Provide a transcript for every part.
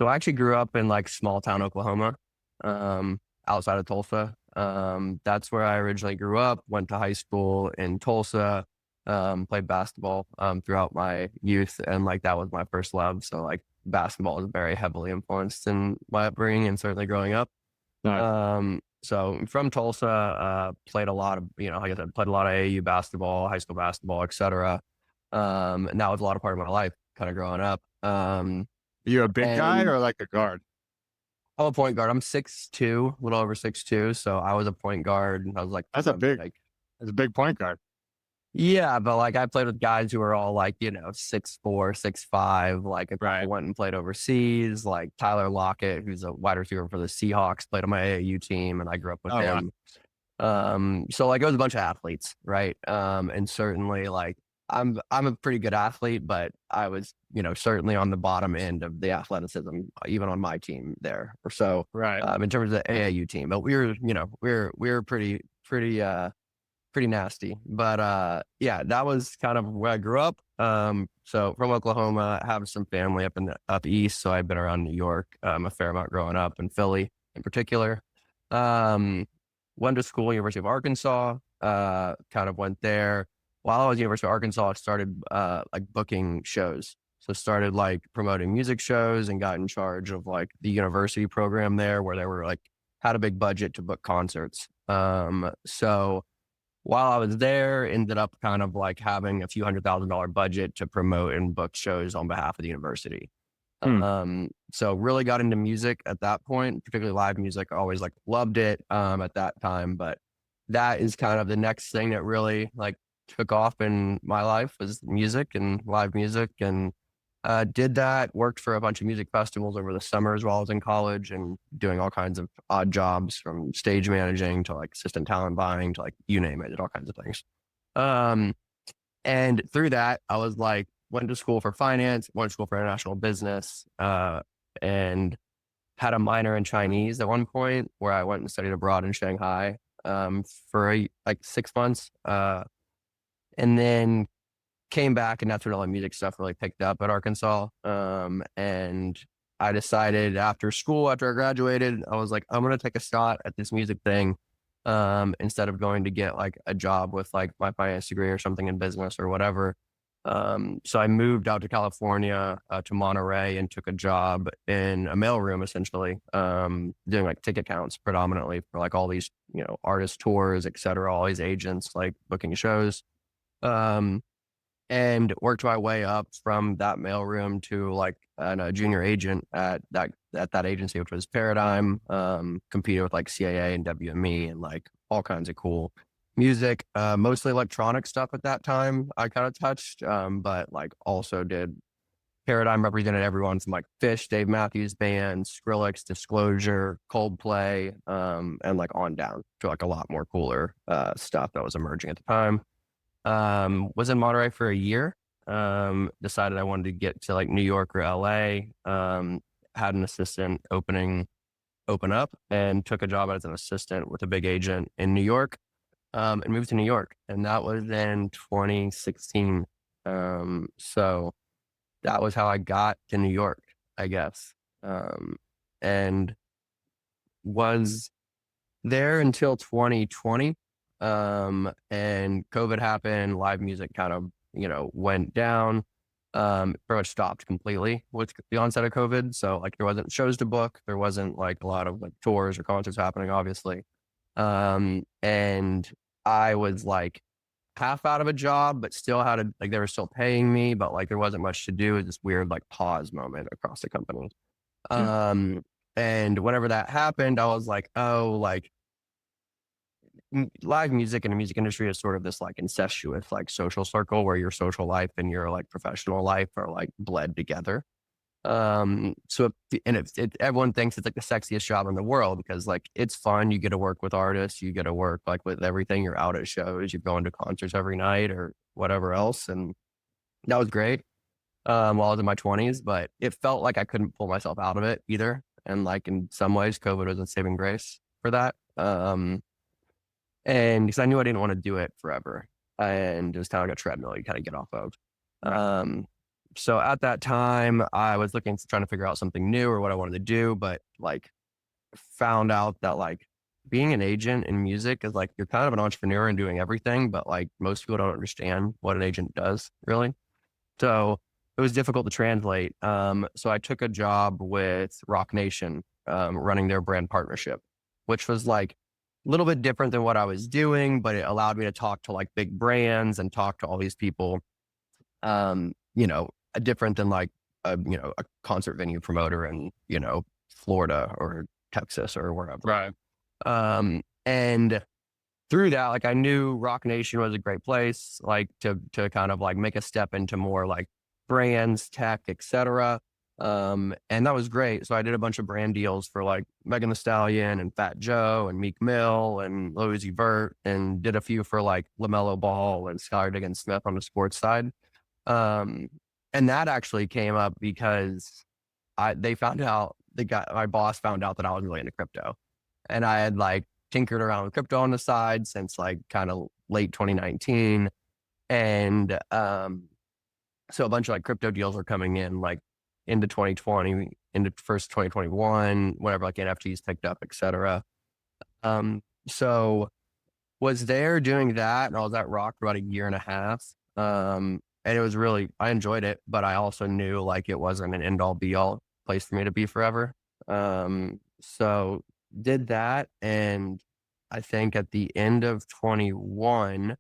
So I actually grew up in like small town Oklahoma, outside of Tulsa. That's where I originally grew up, went to high school in Tulsa, played basketball throughout my youth, and like that was my first love. So like basketball was very heavily influenced in my upbringing and certainly growing up. Nice. So from Tulsa, played a lot of, like I said, played a lot of AAU basketball, high school basketball, etc. And that was a lot of part of my life kind of growing up. You a big guy And or like a guard? I'm a point guard. I'm 6'2", a little over 6'2". So I was a point guard. I was like, That's a big, that's a big point guard. yeah, but like I played with guys who were all like, 6'4", 6'5". Like a couple Right. went and played overseas. Like Tyler Lockett, who's a wide receiver for the Seahawks, played on my AAU team, and I grew up with Oh, wow. him. So like it was a bunch of athletes, right? And certainly like I'm a pretty good athlete, but I was, certainly on the bottom end of the athleticism, even on my team there. Or so, Right. in terms of the AAU team, but we were, we were pretty nasty. But yeah, that was kind of where I grew up. So from Oklahoma, I have some family up east, so I've been around New York a fair amount growing up, in Philly in particular. Um, Went to school, University of Arkansas. Kind of went there. While I was at University of Arkansas, I started like booking shows. So started like promoting music shows and got in charge of like the university program there, where they were like had a big budget to book concerts. So while I was there, ended up kind of like having a few $100,000 budget to promote and book shows on behalf of the university. Hmm. So really got into music at that point, particularly live music. I always like loved it at that time, but that is kind of the next thing that really like took off in my life was music and live music. And did that, worked for a bunch of music festivals over the summers while I was in college and doing all kinds of odd jobs from stage managing to like assistant talent buying to like you name it, did all kinds of things. Um, and through that, I was like, went to school for finance, went to school for international business, and had a minor in Chinese at one point where I went and studied abroad in Shanghai for like 6 months. And then came back, and that's when all the music stuff really picked up at Arkansas. And I decided after school, after I graduated, I was like, I'm going to take a shot at this music thing instead of going to get like a job with like my finance degree or something in business or whatever. So I moved out to California, to Monterey, and took a job in a mailroom, essentially, doing like ticket counts predominantly for like all these, artist tours, et cetera, all these agents like booking shows. Um, and worked my way up from that mailroom to like a junior agent at that agency, which was Paradigm. Competed with like CAA and WME and like all kinds of cool music, mostly electronic stuff at that time. I kind of touched, but like also did Paradigm represented everyone from like Fish, Dave Matthews Band, Skrillex, Disclosure, Coldplay, and like on down to like a lot more cooler stuff that was emerging at the time. Was in Monterey for a year. Decided I wanted to get to like New York or LA. Had an assistant open up and took a job as an assistant with a big agent in New York. And moved to New York, and that was in 2016. So that was how I got to New York, I guess. And was there until 2020. And COVID happened, live music kind of, went down, pretty much stopped completely with the onset of COVID. So like there wasn't shows to book. There wasn't like a lot of like tours or concerts happening, obviously. And I was like half out of a job, but still had like they were still paying me, but like there wasn't much to do. It was this weird like pause moment across the company. Yeah. Um, and whenever that happened, I was like, oh, like live music and the music industry is sort of this like incestuous like social circle where your social life and your like professional life are like bled together. So everyone thinks it's like the sexiest job in the world because like it's fun. You get to work with artists, you get to work like with everything. You're out at shows, you're going to concerts every night or whatever else, and that was great. While I was in my 20s, but it felt like I couldn't pull myself out of it either. And like in some ways, COVID was a saving grace for that. And because I knew I didn't want to do it forever, and it was kind of like a treadmill you kind of get off of. Right. Um, So at that time, I was trying to figure out something new or what I wanted to do, but like found out that like being an agent in music is like you're kind of an entrepreneur and doing everything, but like most people don't understand what an agent does really. So it was difficult to translate. So I took a job with Rock Nation, running their brand partnership, which was like a little bit different than what I was doing, but it allowed me to talk to like big brands and talk to all these people. You know, different than like a concert venue promoter in, Florida or Texas or wherever. Right. And through that, like I knew Rock Nation was a great place, like to kind of like make a step into more like brands, tech, etc. And that was great. So I did a bunch of brand deals for like Megan Thee Stallion and Fat Joe and Meek Mill and Lil Uzi Vert, and did a few for like LaMelo Ball and Skylar Diggins Smith on the sports side. Um, and that actually came up because they found out my boss found out that I was really into crypto, and I had like tinkered around with crypto on the side since like kind of late 2019. And so a bunch of like crypto deals were coming in like into 2020, into first 2021, whenever like NFTs picked up, etc. So was there doing that, and I was at Rock for about a year and a half. And it was really, I enjoyed it, but I also knew like it wasn't an end all be all place for me to be forever. So did that. And I think at the end of 21,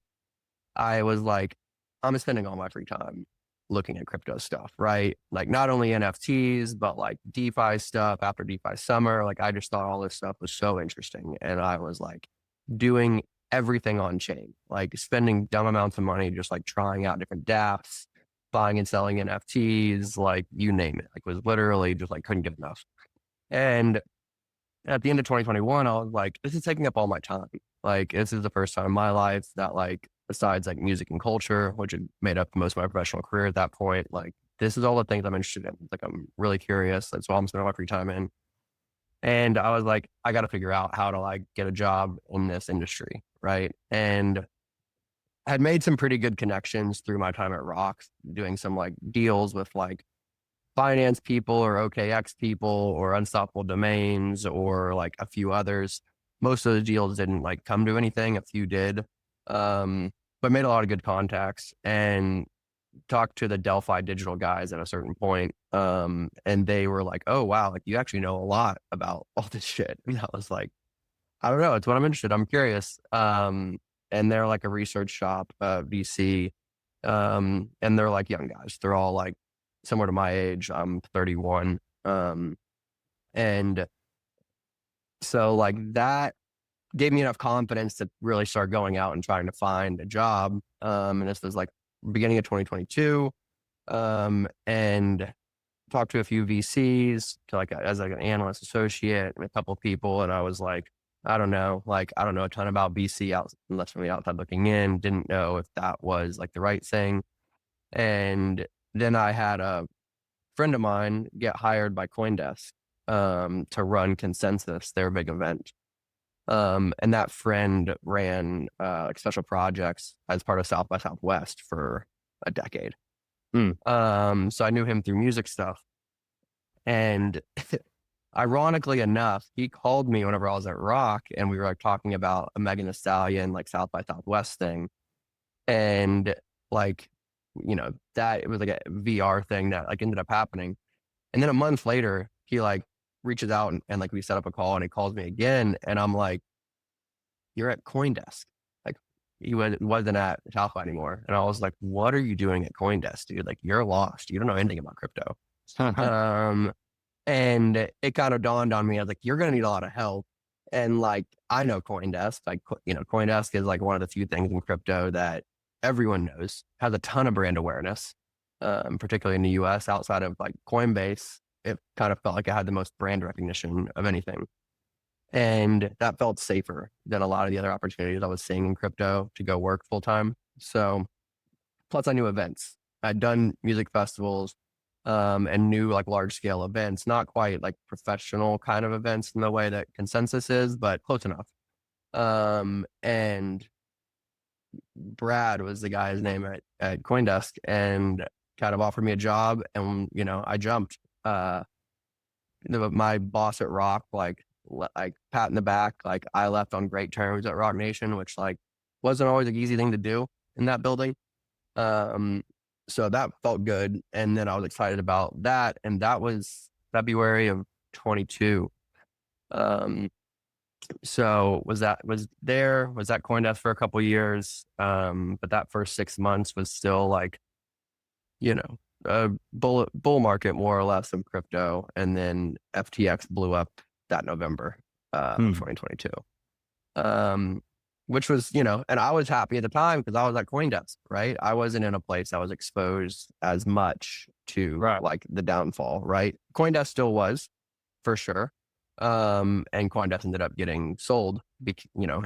I was like, I'm spending all my free time looking at crypto stuff, right? Like not only NFTs, but like DeFi stuff after DeFi summer. Like I just thought all this stuff was so interesting. And I was like doing everything on chain, like spending dumb amounts of money, just like trying out different dApps, buying and selling NFTs, like you name it. Like was literally just like couldn't get enough. And at the end of 2021, I was like, this is taking up all my time. Like, this is the first time in my life that, like, besides like music and culture, which had made up most of my professional career at that point, like, this is all the things I'm interested in. Like, I'm really curious. That's what I'm spending my free time in. And I was like, I got to figure out how to like get a job in this industry. Right. And I had made some pretty good connections through my time at Rock, doing some like deals with like finance people or OKX people or Unstoppable Domains or like a few others. Most of the deals didn't like come to anything. A few did, but made a lot of good contacts and talked to the Delphi digital guys at a certain point. And they were like, oh, wow, like you actually know a lot about all this shit. And I was like, I don't know. It's what I'm interested. I'm curious. And they're like a research shop, VC. And they're like young guys. They're all like similar to my age. I'm 31. And so like that gave me enough confidence to really start going out and trying to find a job. And this was like beginning of 2022. And talked to a few VCs to like as like an analyst associate and a couple of people. And I was like, I don't know a ton about VC out unless from the outside looking in. Didn't know if that was like the right thing. And then I had a friend of mine get hired by CoinDesk to run Consensus, their big event. And that friend ran like special projects as part of South by Southwest for a decade. So I knew him through music stuff. And ironically enough, he called me whenever I was at Rock and we were like talking about a Megan Thee Stallion, like South by Southwest thing. And like, that it was like a VR thing that like ended up happening. And then a month later, he like reaches out and like we set up a call and he calls me again. And I'm like, you're at CoinDesk. Like wasn't at South by anymore. And I was like, what are you doing at CoinDesk, dude? Like you're lost. You don't know anything about crypto. And it kind of dawned on me. I was like, you're going to need a lot of help. And like, I know CoinDesk, like, CoinDesk is like one of the few things in crypto that everyone knows, has a ton of brand awareness, particularly in the US outside of like Coinbase. It kind of felt like it had the most brand recognition of anything. And that felt safer than a lot of the other opportunities I was seeing in crypto to go work full time. So plus I knew events. I'd done music festivals, and knew like large scale events, not quite like professional kind of events in the way that Consensus is, but close enough. And Brad was the guy's name at CoinDesk. And kind of offered me a job, and I jumped. My boss at Rock, like pat in the back, like I left on great terms at Rock Nation, which like wasn't always an easy thing to do in that building. So that felt good. And then I was excited about that. And that was February of 22. So was at CoinDesk for a couple of years. But that first 6 months was still like, a bull market more or less of crypto. And then FTX blew up that November, 2022. Which was, and I was happy at the time because I was at CoinDesk, right? I wasn't in a place that was exposed as much to like the downfall, right? CoinDesk still was, for sure. And CoinDesk ended up getting sold,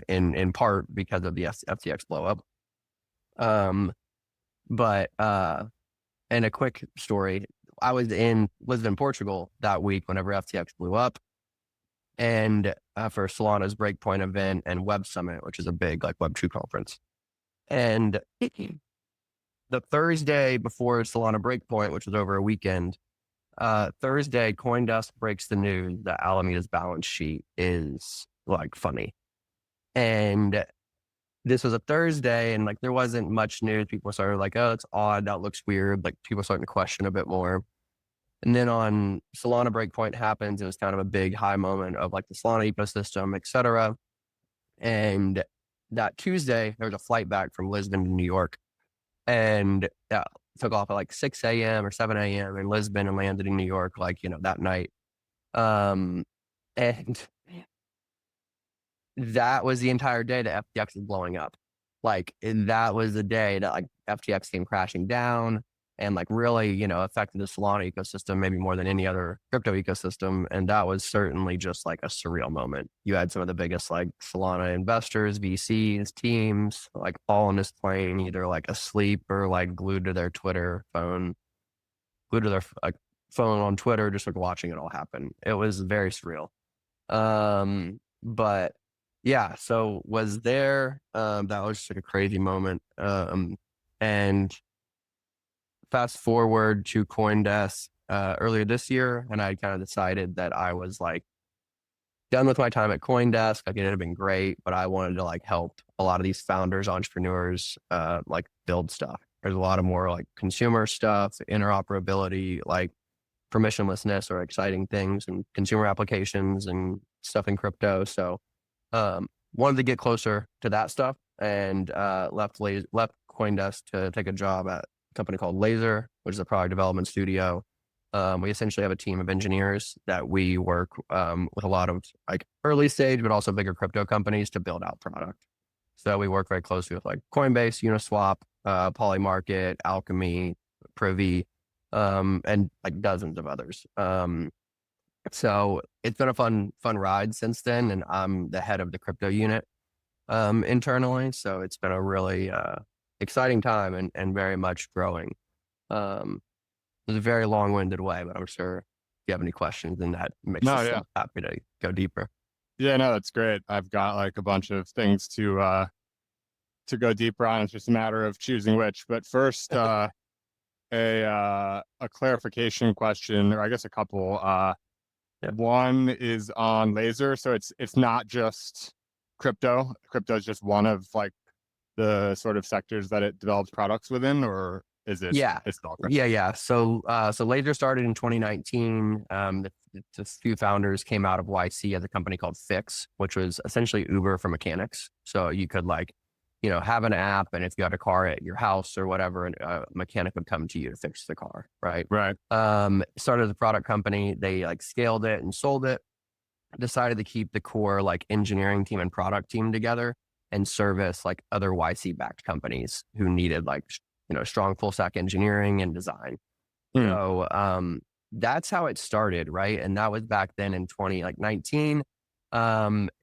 in part because of the FTX blow up. But and a quick story, I was in Lisbon, Portugal that week whenever FTX blew up. And for Solana's Breakpoint event and Web Summit, which is a big like Web2 conference. And the Thursday before Solana Breakpoint, which was over a weekend, Thursday, CoinDesk breaks the news that Alameda's balance sheet is like funny. And this was a Thursday, and like there wasn't much news. People started like, oh, it's odd. That looks weird. Like people starting to question a bit more. And then on Solana Breakpoint happens, it was kind of a big high moment of like the Solana ecosystem, et cetera. And that Tuesday, there was a flight back from Lisbon to New York, and took off at like 6 a.m. or 7 a.m. in Lisbon and landed in New York, like, that night. And that was the entire day that FTX was blowing up. Like, that was the day that like FTX came crashing down and like really, affected the Solana ecosystem maybe more than any other crypto ecosystem. And that was certainly just like a surreal moment. You had some of the biggest like Solana investors, VCs, teams, like all on this plane, either like asleep or like glued to their phone on Twitter, just like watching it all happen. It was very surreal. But yeah, so was there, that was just like a crazy moment. And fast forward to CoinDesk earlier this year, and I kind of decided that I was like done with my time at CoinDesk. Like it had been great, but I wanted to like help a lot of these founders, entrepreneurs, like build stuff. There's a lot of more like consumer stuff, interoperability, like permissionlessness or exciting things and consumer applications and stuff in crypto. So wanted to get closer to that stuff, and left CoinDesk to take a job at company called Laser, which is a product development studio. We essentially have a team of engineers that we work with a lot of like early stage, but also bigger crypto companies to build out product. So we work very closely with like Coinbase, Uniswap, Polymarket, Alchemy, Privy, and like dozens of others. So it's been a fun ride since then. And I'm the head of the crypto unit internally. So it's been a really exciting time and very much growing. It was a very long-winded way, but I'm sure if you have any questions in that makes us happy to go deeper. Yeah, no, that's great. I've got like a bunch of things to go deeper on. It's just a matter of choosing which. But first, a clarification question, or I guess a couple. One is on Laser. So it's not just crypto. Crypto is just one of like the sort of sectors that it develops products within, or is it? Yeah. It's all crypto. Yeah. So Laser started in 2019. The few founders came out of YC as a company called Fix, which was essentially Uber for mechanics. So you could like, have an app, and if you had a car at your house or whatever, a mechanic would come to you to fix the car. Right. Started as a product company. They like scaled it and sold it, decided to keep the core like engineering team and product team together and service like other YC backed companies who needed like, strong full stack engineering and design. So, that's how it started. Right. And that was back then in 2019.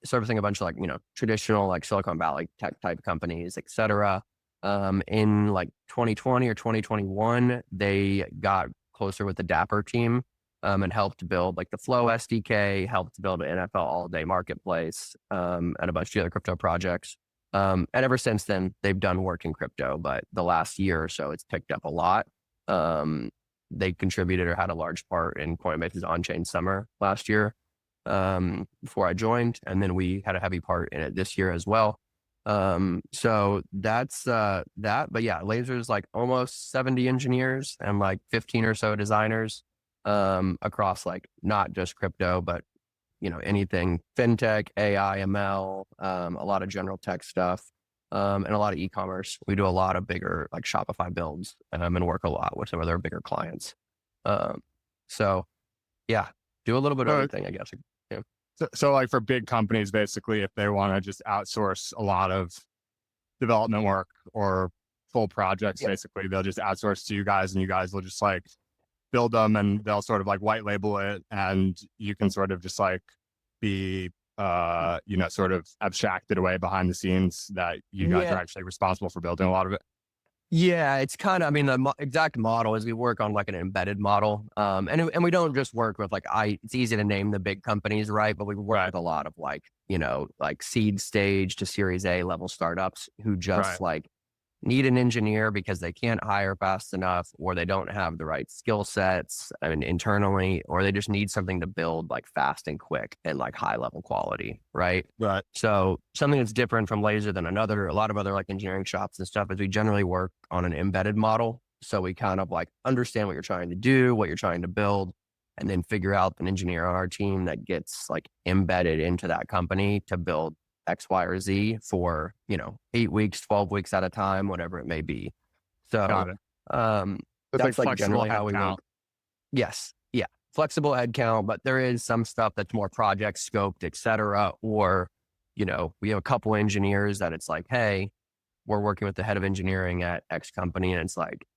Servicing a bunch of like, traditional like Silicon Valley tech type companies, et cetera. In like 2020 or 2021, they got closer with the Dapper team, and helped build like the Flow SDK, helped build an NFL all day marketplace, and a bunch of other crypto projects. And ever since then, they've done work in crypto, but the last year or so, it's picked up a lot. They contributed or had a large part in Coinbase's on-chain summer last year, before I joined, and then we had a heavy part in it this year as well. So that's that. But yeah, Laser's like almost 70 engineers and like 15 or so designers, across like not just crypto, but anything fintech, AI, ML, a lot of general tech stuff, and a lot of e-commerce. We do a lot of bigger like Shopify builds, and work a lot with some of their bigger clients. So yeah, do a little bit of everything, I guess. Yeah. So like for big companies, basically, if they want to just outsource a lot of development work or full projects, basically, they'll just outsource to you guys, and you guys will just like build them, and they'll sort of like white label it, and you can sort of just like be sort of abstracted away behind the smes that you guys are actually responsible for building a lot of it. Yeah, it's kind of, I mean, the exact model is we work on like an embedded model. And we don't just work with like, it's easy to name the big companies, right? But we work with a lot of like, like seed stage to Series A level startups who just like need an engineer because they can't hire fast enough, or they don't have the right skill sets, I mean, internally, or they just need something to build like fast and quick and like high level quality. Right. So something that's different from Laser than a lot of other like engineering shops and stuff is we generally work on an embedded model. So we kind of like understand what you're trying to do, what you're trying to build, and then figure out an engineer on our team that gets like embedded into that company to build X, Y, or Z for, 8 weeks, 12 weeks at a time, whatever it may be. So, Got it. That's like generally how we work. Yes. Yeah. Flexible headcount, but there is some stuff that's more project scoped, et cetera. Or, we have a couple engineers that it's like, hey, we're working with the head of engineering at X company. And it's like,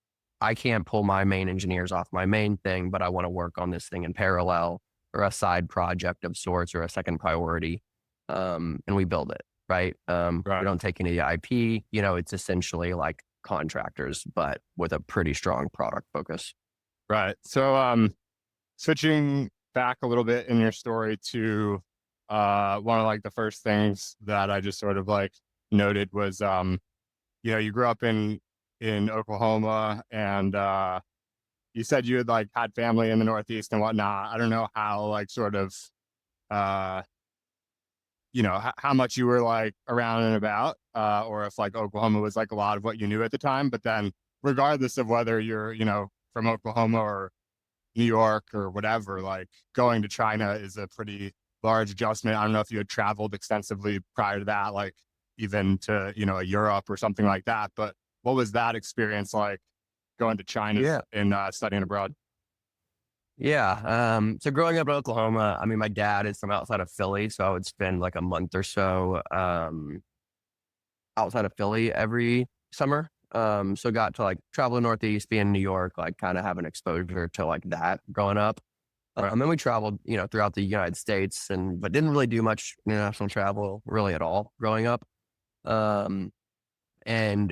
I can't pull my main engineers off my main thing, but I want to work on this thing in parallel, or a side project of sorts, or a second priority. And we build it, right? We don't take any IP, it's essentially like contractors, but with a pretty strong product focus. Right. So, switching back a little bit in your story to, one of like the first things that I just sort of like noted was, you grew up in Oklahoma, and, you said you had like had family in the Northeast and whatnot. I don't know how like sort of, how much you were like around and about, or if like Oklahoma was like a lot of what you knew at the time. But then regardless of whether you're, from Oklahoma or New York or whatever, like going to China is a pretty large adjustment. I don't know if you had traveled extensively prior to that, like even to, Europe or something like that. But what was that experience like going to China and studying abroad? Yeah. So growing up in Oklahoma, I mean, my dad is from outside of Philly, so I would spend like a month or so outside of Philly every summer. So got to like travel to Northeast, be in New York, like kind of have an exposure to like that growing up. And then we traveled, throughout the United States, but didn't really do much international travel really at all growing up. And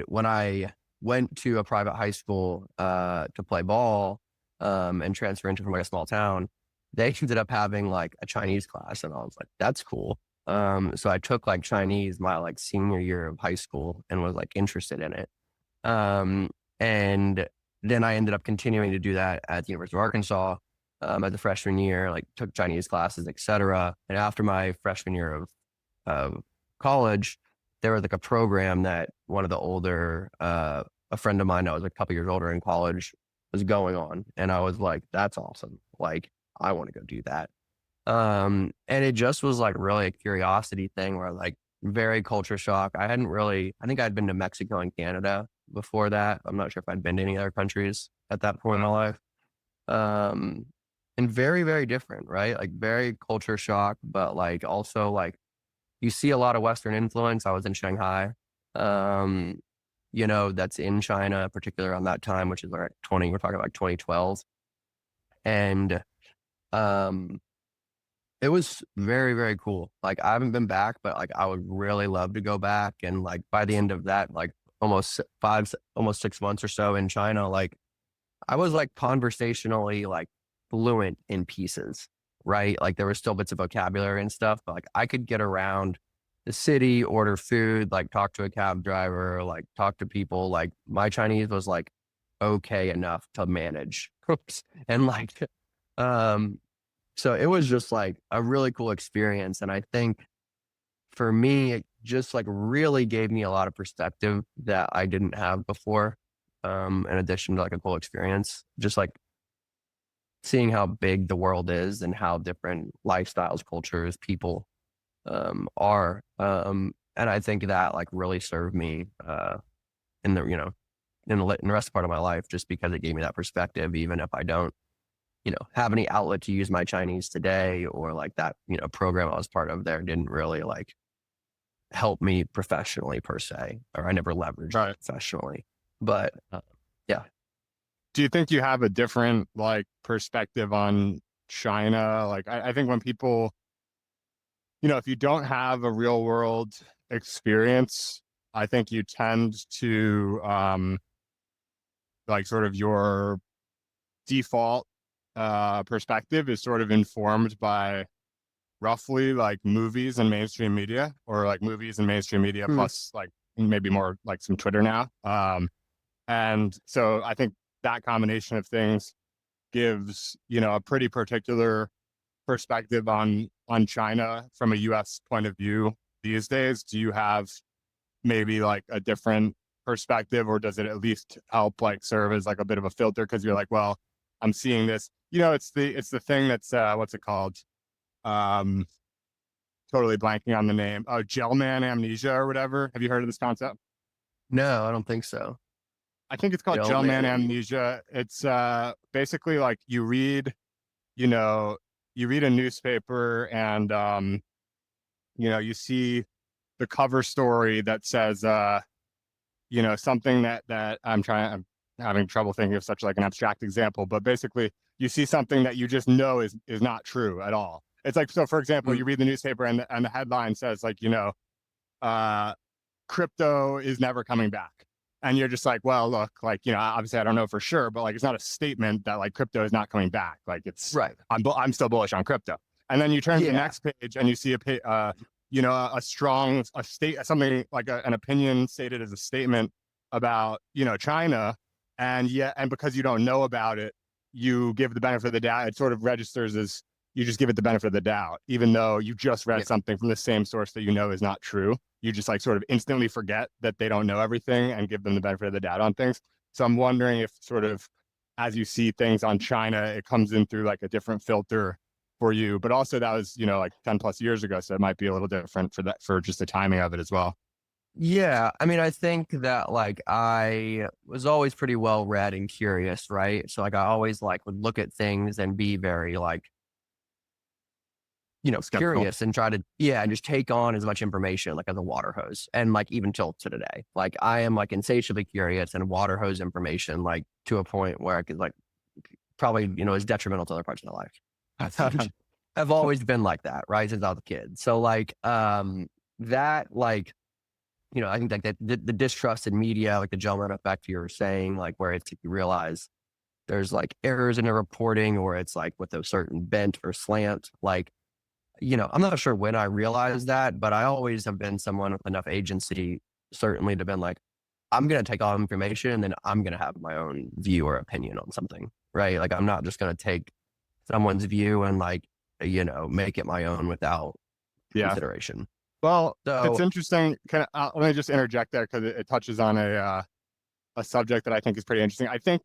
when I went to a private high school to play ball, and transfer into from like a small town, they ended up having like a Chinese class, and I was like, that's cool. So I took like Chinese my like senior year of high school and was like interested in it. And then I ended up continuing to do that at the University of Arkansas, as a freshman year, like took Chinese classes, et cetera. And after my freshman year of college, there was like a program that one of the older, a friend of mine that was a couple years older in college was going on. And I was like, that's awesome. Like, I want to go do that. And it just was like really a curiosity thing where like very culture shock. I think I'd been to Mexico and Canada before that. I'm not sure if I'd been to any other countries at that point in my life. And very, very different, right? Like very culture shock, but like also like you see a lot of Western influence. I was in Shanghai, that's in China, particularly around that time, which is like we're talking like 2012. And it was very, very cool. Like I haven't been back, but like I would really love to go back. And like by the end of that, like almost 6 months or so in China, like I was like conversationally like fluent in pieces, right? Like there were still bits of vocabulary and stuff, but like I could get around the city, order food, like talk to a cab driver, like talk to people. Like my Chinese was like okay enough to manage. And like, um, so it was just like a really cool experience. And I think for me, it just like really gave me a lot of perspective that I didn't have before. In addition to like a cool experience, just like seeing how big the world is and how different lifestyles, cultures, people are. And I think that like really served me in the, you know, in the rest part of my life, just because it gave me that perspective, even if I don't, you know, have any outlet to use my Chinese today, or like that, you know, program I was part of there didn't really like help me professionally per se, or I never leveraged it Right. professionally. But yeah. Do you think you have a different like perspective on China? Like, I think when people, if you don't have a real world experience, I think you tend to, like sort of your default perspective is sort of informed by roughly like movies and mainstream media, or like movies and mainstream media Hmm. plus like maybe more like some Twitter now. And so I think that combination of things gives, a pretty particular perspective on China from a US point of view these days. Do you have maybe like a different perspective, or does it at least help like serve as like a bit of a filter, because you're like, well, I'm seeing this, it's the thing that's what's it called? Um totally blanking on the name. Oh, Gel-man amnesia or whatever. Have you heard of this concept? No, I don't think so. I think it's called Yo, Gel-man man. amnesia. It's basically like you know, you read a newspaper and you see the cover story that says something that I'm having trouble thinking of such like an abstract example, but basically you see something that you just know is not true at all. It's like, so for example, Mm. you read the newspaper and the headline says like, uh crypto is never coming back. And you're just like, well, look, like, obviously I don't know for sure, but like, it's not a statement that like crypto is not coming back. Like Right. I'm still bullish on crypto. And then you turn to the Yeah. next page and you see a strong, something like an opinion stated as a statement about, China. And because you don't know about it, you give the benefit of the doubt. It sort of registers as, you just give it the benefit of the doubt, even though you just read Yeah. something from the same source that is not true. You just like sort of instantly forget that they don't know everything and give them the benefit of the doubt on things. So I'm wondering if sort of as you see things on China, it comes in through like a different filter for you. But also that was, like 10 plus years ago. So it might be a little different for just the timing of it as well. Yeah, I mean, I think that like I was always pretty well read and curious, right? So like I always like would look at things and be very like, you know, Skeptical. curious and try to, yeah, and just take on as much information like as a water hose. And like even till to today, like I am like insatiably curious and water hose information like to a point where I could like probably, you know, is detrimental to other parts of my life. I think I've always been like that, right? Since I was a kid. So like that like, you know, I think like that the distrust in media, like the gentleman effect you were saying, like where it's you realize there's like errors in the reporting, or it's like with a certain bent or slant. Like, you know, I'm not sure when I realized that, but I always have been someone with enough agency, certainly to been like, I'm gonna take all information and then I'm gonna have my own view or opinion on something, right? Like I'm not just gonna take someone's view and like, you know, make it my own without Yeah. consideration. Well, it's So interesting. Let me just interject there because it touches on a subject that I think is pretty interesting. I think,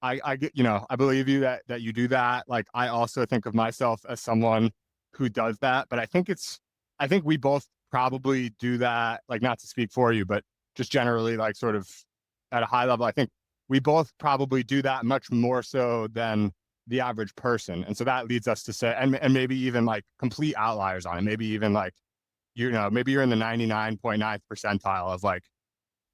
I get, I believe you that you do that. Like, I also think of myself as someone who does that, but I think we both probably do that, like, not to speak for you, but just generally, like, sort of at a high level, I think we both probably do that much more so than the average person. And so that leads us to say, and maybe even like complete outliers on it, maybe even like, maybe you're in the 99.9th percentile of like,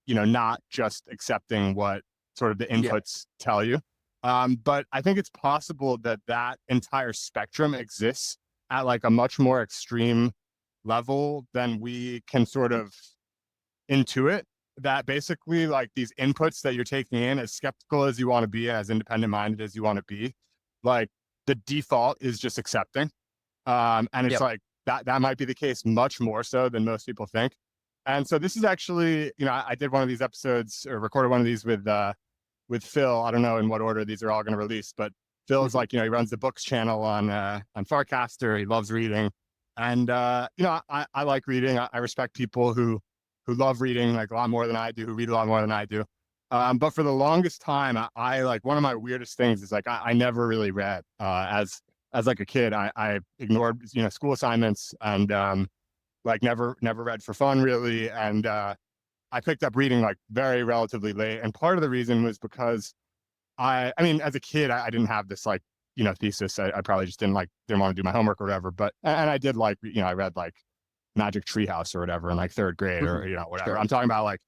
not just accepting what sort of the yeah, inputs tell you. But I think it's possible that that entire spectrum exists at like a much more extreme level than we can sort of intuit. That basically, like, these inputs that you're taking in, as skeptical as you want to be, as independent minded as you want to be, like, the default is just accepting. And it's yep, like that might be the case much more so than most people think. And so this is actually, I did one of these episodes or recorded one of these with with Phil. I don't know in what order these are all going to release, but Phil is like, he runs the books channel on Farcaster. He loves reading. And, I like reading. I respect people who love reading like a lot more than I do, who read a lot more than I do. But for the longest time, I like, one of my weirdest things is like, I never really read, as like a kid. I ignored, school assignments and, like never read for fun really. And, I picked up reading like very relatively late. And part of the reason was because I mean, as a kid, I didn't have this like, thesis. I probably just didn't want to do my homework or whatever. But, and I did like, I read like Magic Treehouse or whatever in like third grade or, whatever. Sure. I'm talking about like,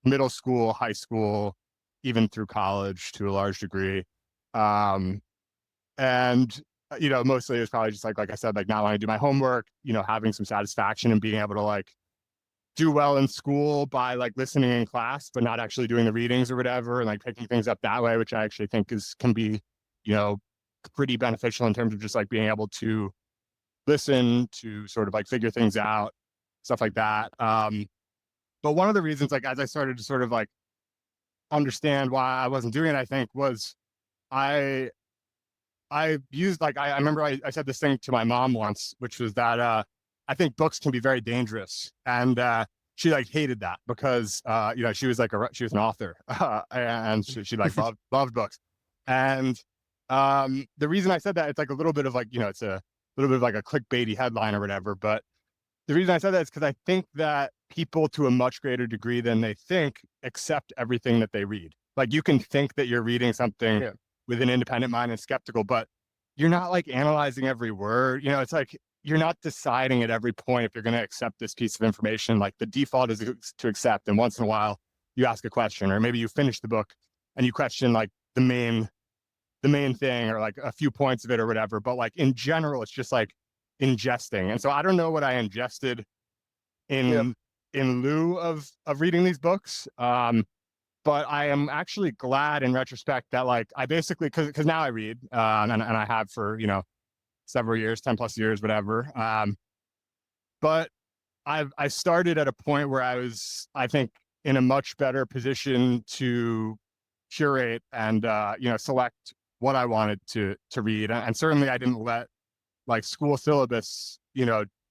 middle school, high school, even through college to a large degree. And, mostly it was probably just like I said, like not wanting to do my homework, having some satisfaction and being able to like do well in school by like listening in class, but not actually doing the readings or whatever, and like picking things up that way, which I actually think can be, pretty beneficial in terms of just like being able to listen to sort of like figure things out, stuff like that. But one of the reasons, like, as I started to sort of like understand why I wasn't doing it, I think was I used like, I remember I said this thing to my mom once, which was that, I think books can be very dangerous. And, she like hated that because, she was like, she was an author, and she like loved books. And, the reason I said that, it's like a little bit of like, it's a little bit of like a clickbaity headline or whatever. But the reason I said that is because I think that people, to a much greater degree than they think, accept everything that they read. Like, you can think that you're reading something with an independent mind and skeptical, but you're not like analyzing every word. It's like, you're not deciding at every point if you're going to accept this piece of information. Like, the default is to accept. And once in a while you ask a question, or maybe you finish the book and you question like the main thing, or like a few points of it or whatever. But like in general, it's just like ingesting. And so I don't know what I ingested in lieu of reading these books. But I am actually glad in retrospect that like I basically, because now I read, and I have for, several years, 10 plus years, whatever. But I started at a point where I was, I think, in a much better position to curate and, select what I wanted to read. And certainly I didn't let like school syllabus,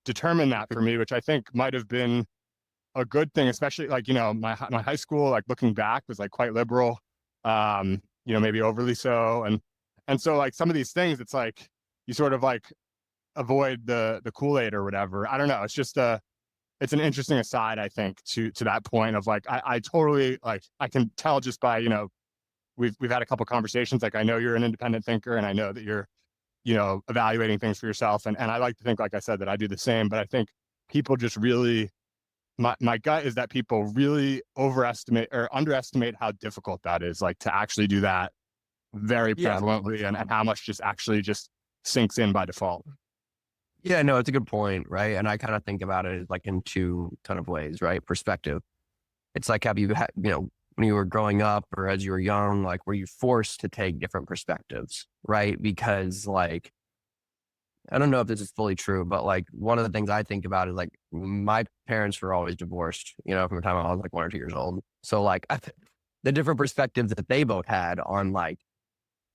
determine that for me, which I think might have been a good thing, especially like, my high school, like looking back, was like quite liberal, maybe overly so. And so like some of these things, it's like, you sort of like avoid the Kool-Aid or whatever. I don't know. It's just it's an interesting aside, I think, to that point of like, I totally like, I can tell just by, we've had a couple conversations. Like, I know you're an independent thinker, and I know that you're, evaluating things for yourself. And I like to think, like I said, that I do the same, but I think people just really, my gut is that people really overestimate or underestimate how difficult that is, like to actually do that very prevalently, and how much just actually just sinks in by default. Yeah, no, it's a good point, right? And I kind of think about it like in two kind of ways, right? Perspective. It's like, have you had, when you were growing up or as you were young, like, were you forced to take different perspectives, right? Because like, I don't know if this is fully true, but like one of the things I think about is like my parents were always divorced, from the time I was like 1 or 2 years old. So like the different perspectives that they both had on like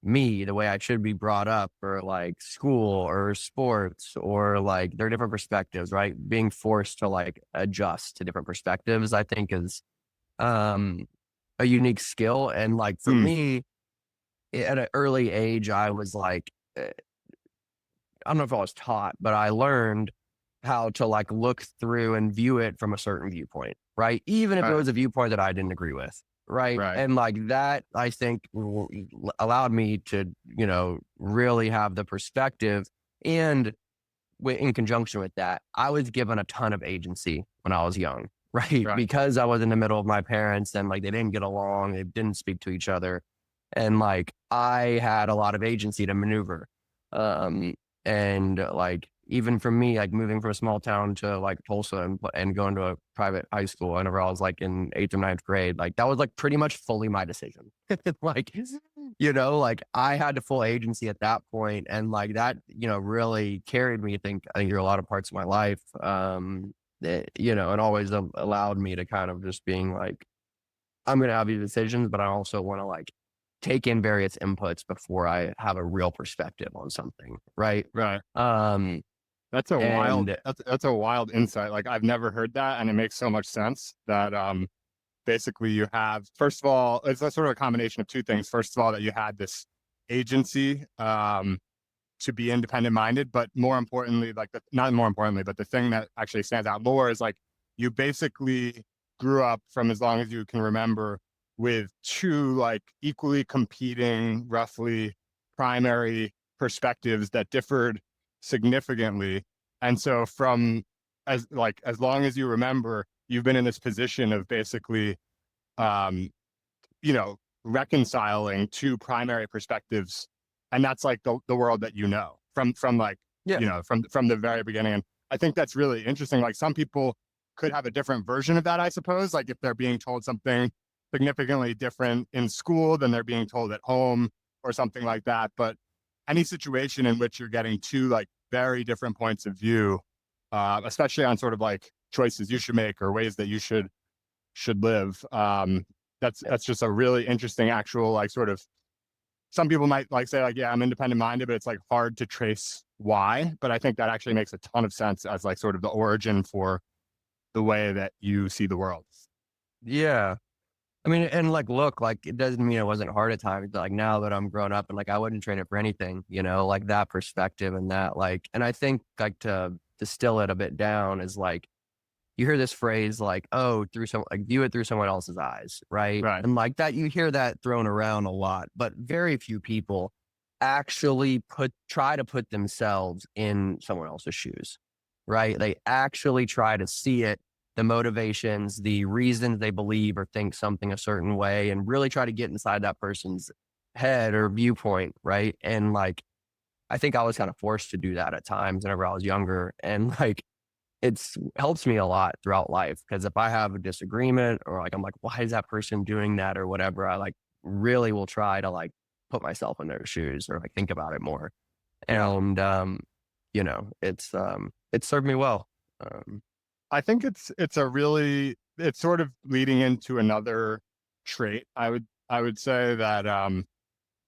me, the way I should be brought up, or like school or sports, or like their different perspectives, right? Being forced to like adjust to different perspectives, I think is a unique skill. And like for me, at an early age, I was like, I don't know if I was taught, but I learned how to like look through and view it from a certain viewpoint, right? Even if it was a viewpoint that I didn't agree with, right? And like that, I think allowed me to, really have the perspective. And in conjunction with that, I was given a ton of agency when I was young, right? Because I was in the middle of my parents, and like they didn't get along, they didn't speak to each other. And like I had a lot of agency to maneuver. And like, even for me, like moving from a small town to like Tulsa and going to a private high school, whenever I was like in 8th or 9th grade, like that was like pretty much fully my decision. Like, like I had the full agency at that point, and like that, really carried me, I think, through a lot of parts of my life. And always allowed me to kind of just being like, I'm going to have these decisions, but I also want to like take in various inputs before I have a real perspective on something. Right. Right. Um, That's a wild, and that's a wild insight. Like I've never heard that. And it makes so much sense that, basically you have, first of all, it's a sort of a combination of two things. First of all, that you had this agency, to be independent minded, but more importantly, like not more importantly, but the thing that actually stands out more is like you basically grew up from as long as you can remember with two like equally competing, roughly primary perspectives that differed significantly. And so from as long as you remember, you've been in this position of basically um, you know, reconciling two primary perspectives. And that's like the world that you know from like, yeah, from the very beginning. And I think that's really interesting. Like some people could have a different version of that, I suppose. Like if they're being told something significantly different in school than they're being told at home or something like that. But any situation in which you're getting two like very different points of view, especially on sort of like choices you should make or ways that you should live. yeah, That's just a really interesting actual like sort of, some people might like say like, yeah, I'm independent minded, but it's like hard to trace why. But I think that actually makes a ton of sense as like sort of the origin for the way that you see the world. yeah. I mean, and like, look, like it doesn't mean it wasn't hard at times. Like now that I'm grown up and like I wouldn't trade it for anything, like that perspective and that like, and I think like to distill it a bit down is like you hear this phrase like, oh, through some like view it through someone else's eyes, right? Right. And like that, you hear that thrown around a lot, but very few people actually try to put themselves in someone else's shoes, right? They actually try to see it, the motivations, the reasons they believe or think something a certain way, and really try to get inside that person's head or viewpoint, right? And like, I think I was kind of forced to do that at times whenever I was younger. And like, it's helps me a lot throughout life because if I have a disagreement or like I'm like, why is that person doing that or whatever, I like really will try to like put myself in their shoes or like think about it more. Yeah. And it's served me well. Um, I think it's a really, it's sort of leading into another trait. I would say that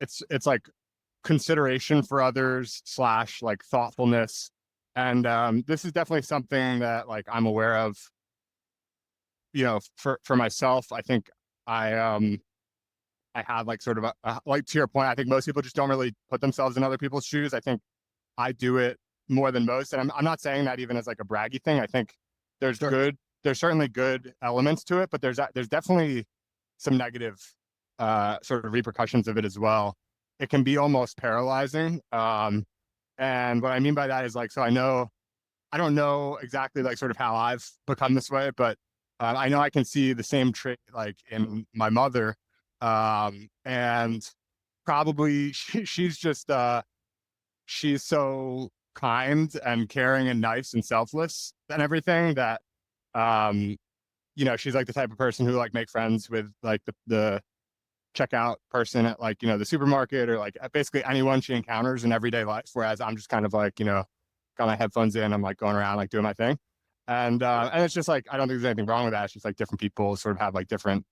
it's like consideration for others slash like thoughtfulness. And this is definitely something that like I'm aware of, for myself. I think I I have like sort of like to your point, I think most people just don't really put themselves in other people's shoes. I think I do it more than most. And I'm not saying that even as like a braggy thing. I think there's sure. good, there's certainly good elements to it, but there's definitely some negative sort of repercussions of it as well. It can be almost paralyzing. And what I mean by that is like, so I don't know exactly like sort of how I've become this way, but I know I can see the same trait like in my mother. And probably she's just, she's so kind and caring and nice and selfless and everything that, um, she's like the type of person who like make friends with like the checkout person at like, the supermarket or like basically anyone she encounters in everyday life. Whereas I'm just kind of like, got my headphones in, I'm like going around, like doing my thing. And it's just like, I don't think there's anything wrong with that. It's just like different people sort of have like different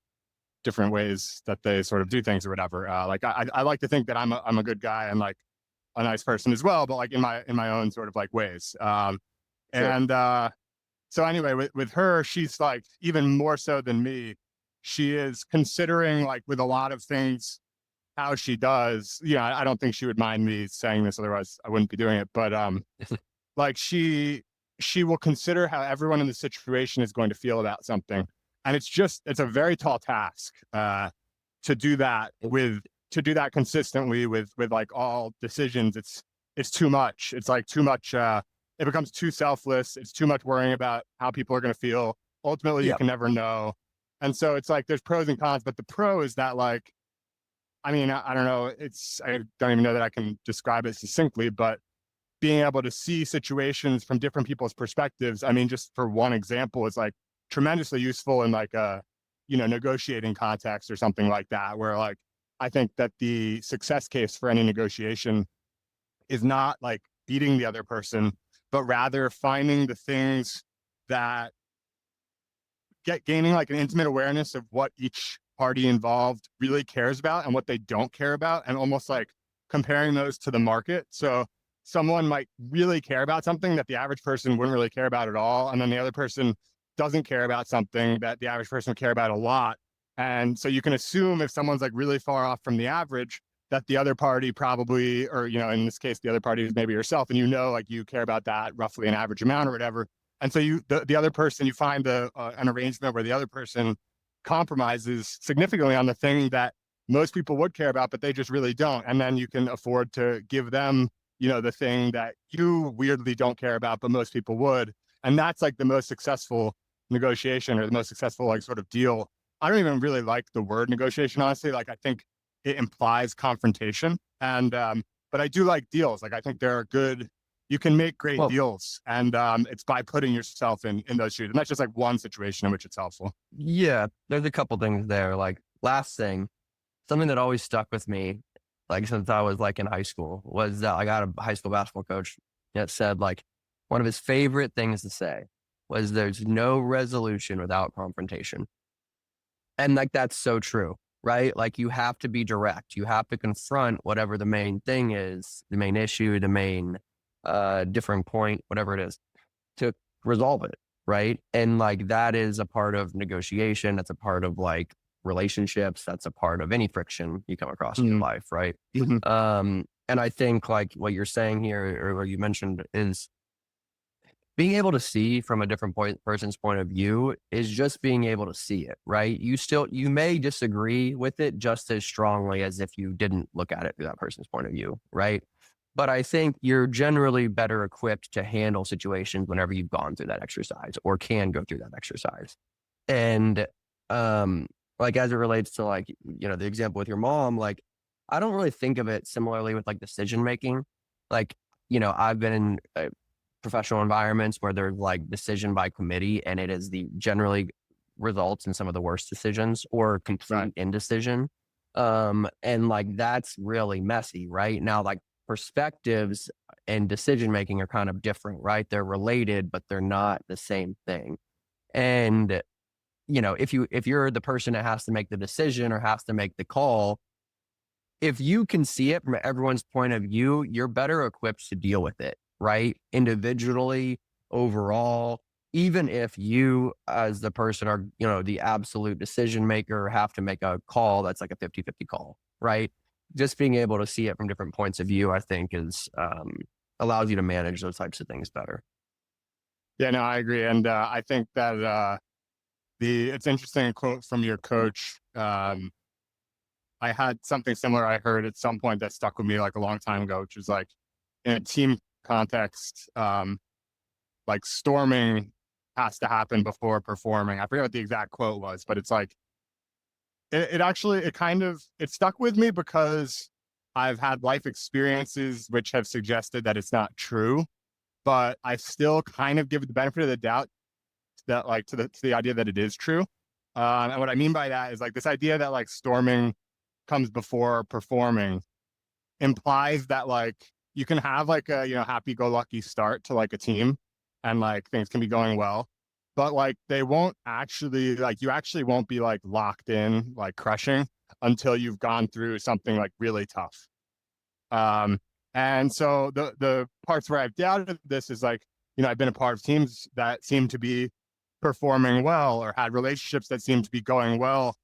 ways that they sort of do things or whatever. Like I like to think that I'm a good guy and like a nice person as well, but like in my own sort of like ways. Sure. And So anyway, with her, she's like even more so than me. She is considering like with a lot of things how she does. Yeah, I don't think she would mind me saying this, otherwise I wouldn't be doing it. But like she will consider how everyone in the situation is going to feel about something, and it's a very tall task to do that consistently with like all decisions. It's too much. It's like too much. It becomes too selfless. It's too much worrying about how people are going to feel. Ultimately, you Yeah. can never know. And so it's like there's pros and cons, but the pro is that like, I mean, I don't know. I don't even know that I can describe it succinctly, but being able to see situations from different people's perspectives. I mean, just for one example, is like tremendously useful in like a, negotiating context or something like that, where like, I think that the success case for any negotiation is not like beating the other person, but rather finding the things that gaining like an intimate awareness of what each party involved really cares about and what they don't care about, and almost like comparing those to the market. So someone might really care about something that the average person wouldn't really care about at all. And then the other person doesn't care about something that the average person would care about a lot. And so you can assume if someone's like really far off from the average, that the other party probably, or, you know, in this case, the other party is maybe yourself, and you know, like you care about that roughly an average amount or whatever. And so the other person, you find an arrangement where the other person compromises significantly on the thing that most people would care about, but they just really don't. And then you can afford to give them, you know, the thing that you weirdly don't care about, but most people would. And that's like the most successful negotiation, or the most successful like sort of deal. I don't even really like the word negotiation, honestly. Like, I think it implies confrontation. And, but I do like deals. Like, I think there are good, you can make great Well, deals. And it's by putting yourself in those shoes. And that's just like one situation in which it's helpful. yeah, there's a couple things there. Like, last thing, something that always stuck with me, like since I was like in high school, was that I got a high school basketball coach that said like one of his favorite things to say was there's no resolution without confrontation. And like, that's so true, right? Like, you have to be direct. You have to confront whatever the main thing is, the main issue, the main differing point, whatever it is, to resolve it, right? And like, that is a part of negotiation. That's a part of like relationships. That's a part of any friction you come across in your life, right? And I think like what you're saying here, or what you mentioned, is being able to see from a different person's point of view is just being able to see it, right? You may disagree with it just as strongly as if you didn't look at it through that person's point of view, right? But I think you're generally better equipped to handle situations whenever you've gone through that exercise or can go through that exercise. And like, as it relates to like, you know, the example with your mom, like, I don't really think of it similarly with like decision making. Like, you know, I've been in professional environments where there's like decision by committee, and it is the generally results in some of the worst decisions or complete indecision. And like, that's really messy, right? Now, like, perspectives and decision making are kind of different, right? They're related, but they're not the same thing. And you know, if you're the person that has to make the decision or has to make the call, if you can see it from everyone's point of view, you're better equipped to deal with it, right? Individually, overall, even if you as the person are, you know, the absolute decision maker, have to make a call that's like a 50-50 call, right? Just being able to see it from different points of view, I think, is allows you to manage those types of things better. Yeah, no, I agree. And I think that it's interesting quote from your coach. I had something similar I heard at some point that stuck with me like a long time ago, which was like, in a team context, like storming has to happen before performing. I forget what the exact quote was, but it's like, it stuck with me because I've had life experiences which have suggested that it's not true, but I still kind of give it the benefit of the doubt that like to the idea that it is true. And what I mean by that is like this idea that like storming comes before performing implies that like you can have like a, you know, happy-go-lucky start to like a team, and like things can be going well, but like they won't actually, like, you actually won't be like locked in like crushing until you've gone through something like really tough. And so the parts where I've doubted this is like, you know, I've been a part of teams that seem to be performing well, or had relationships that seem to be going well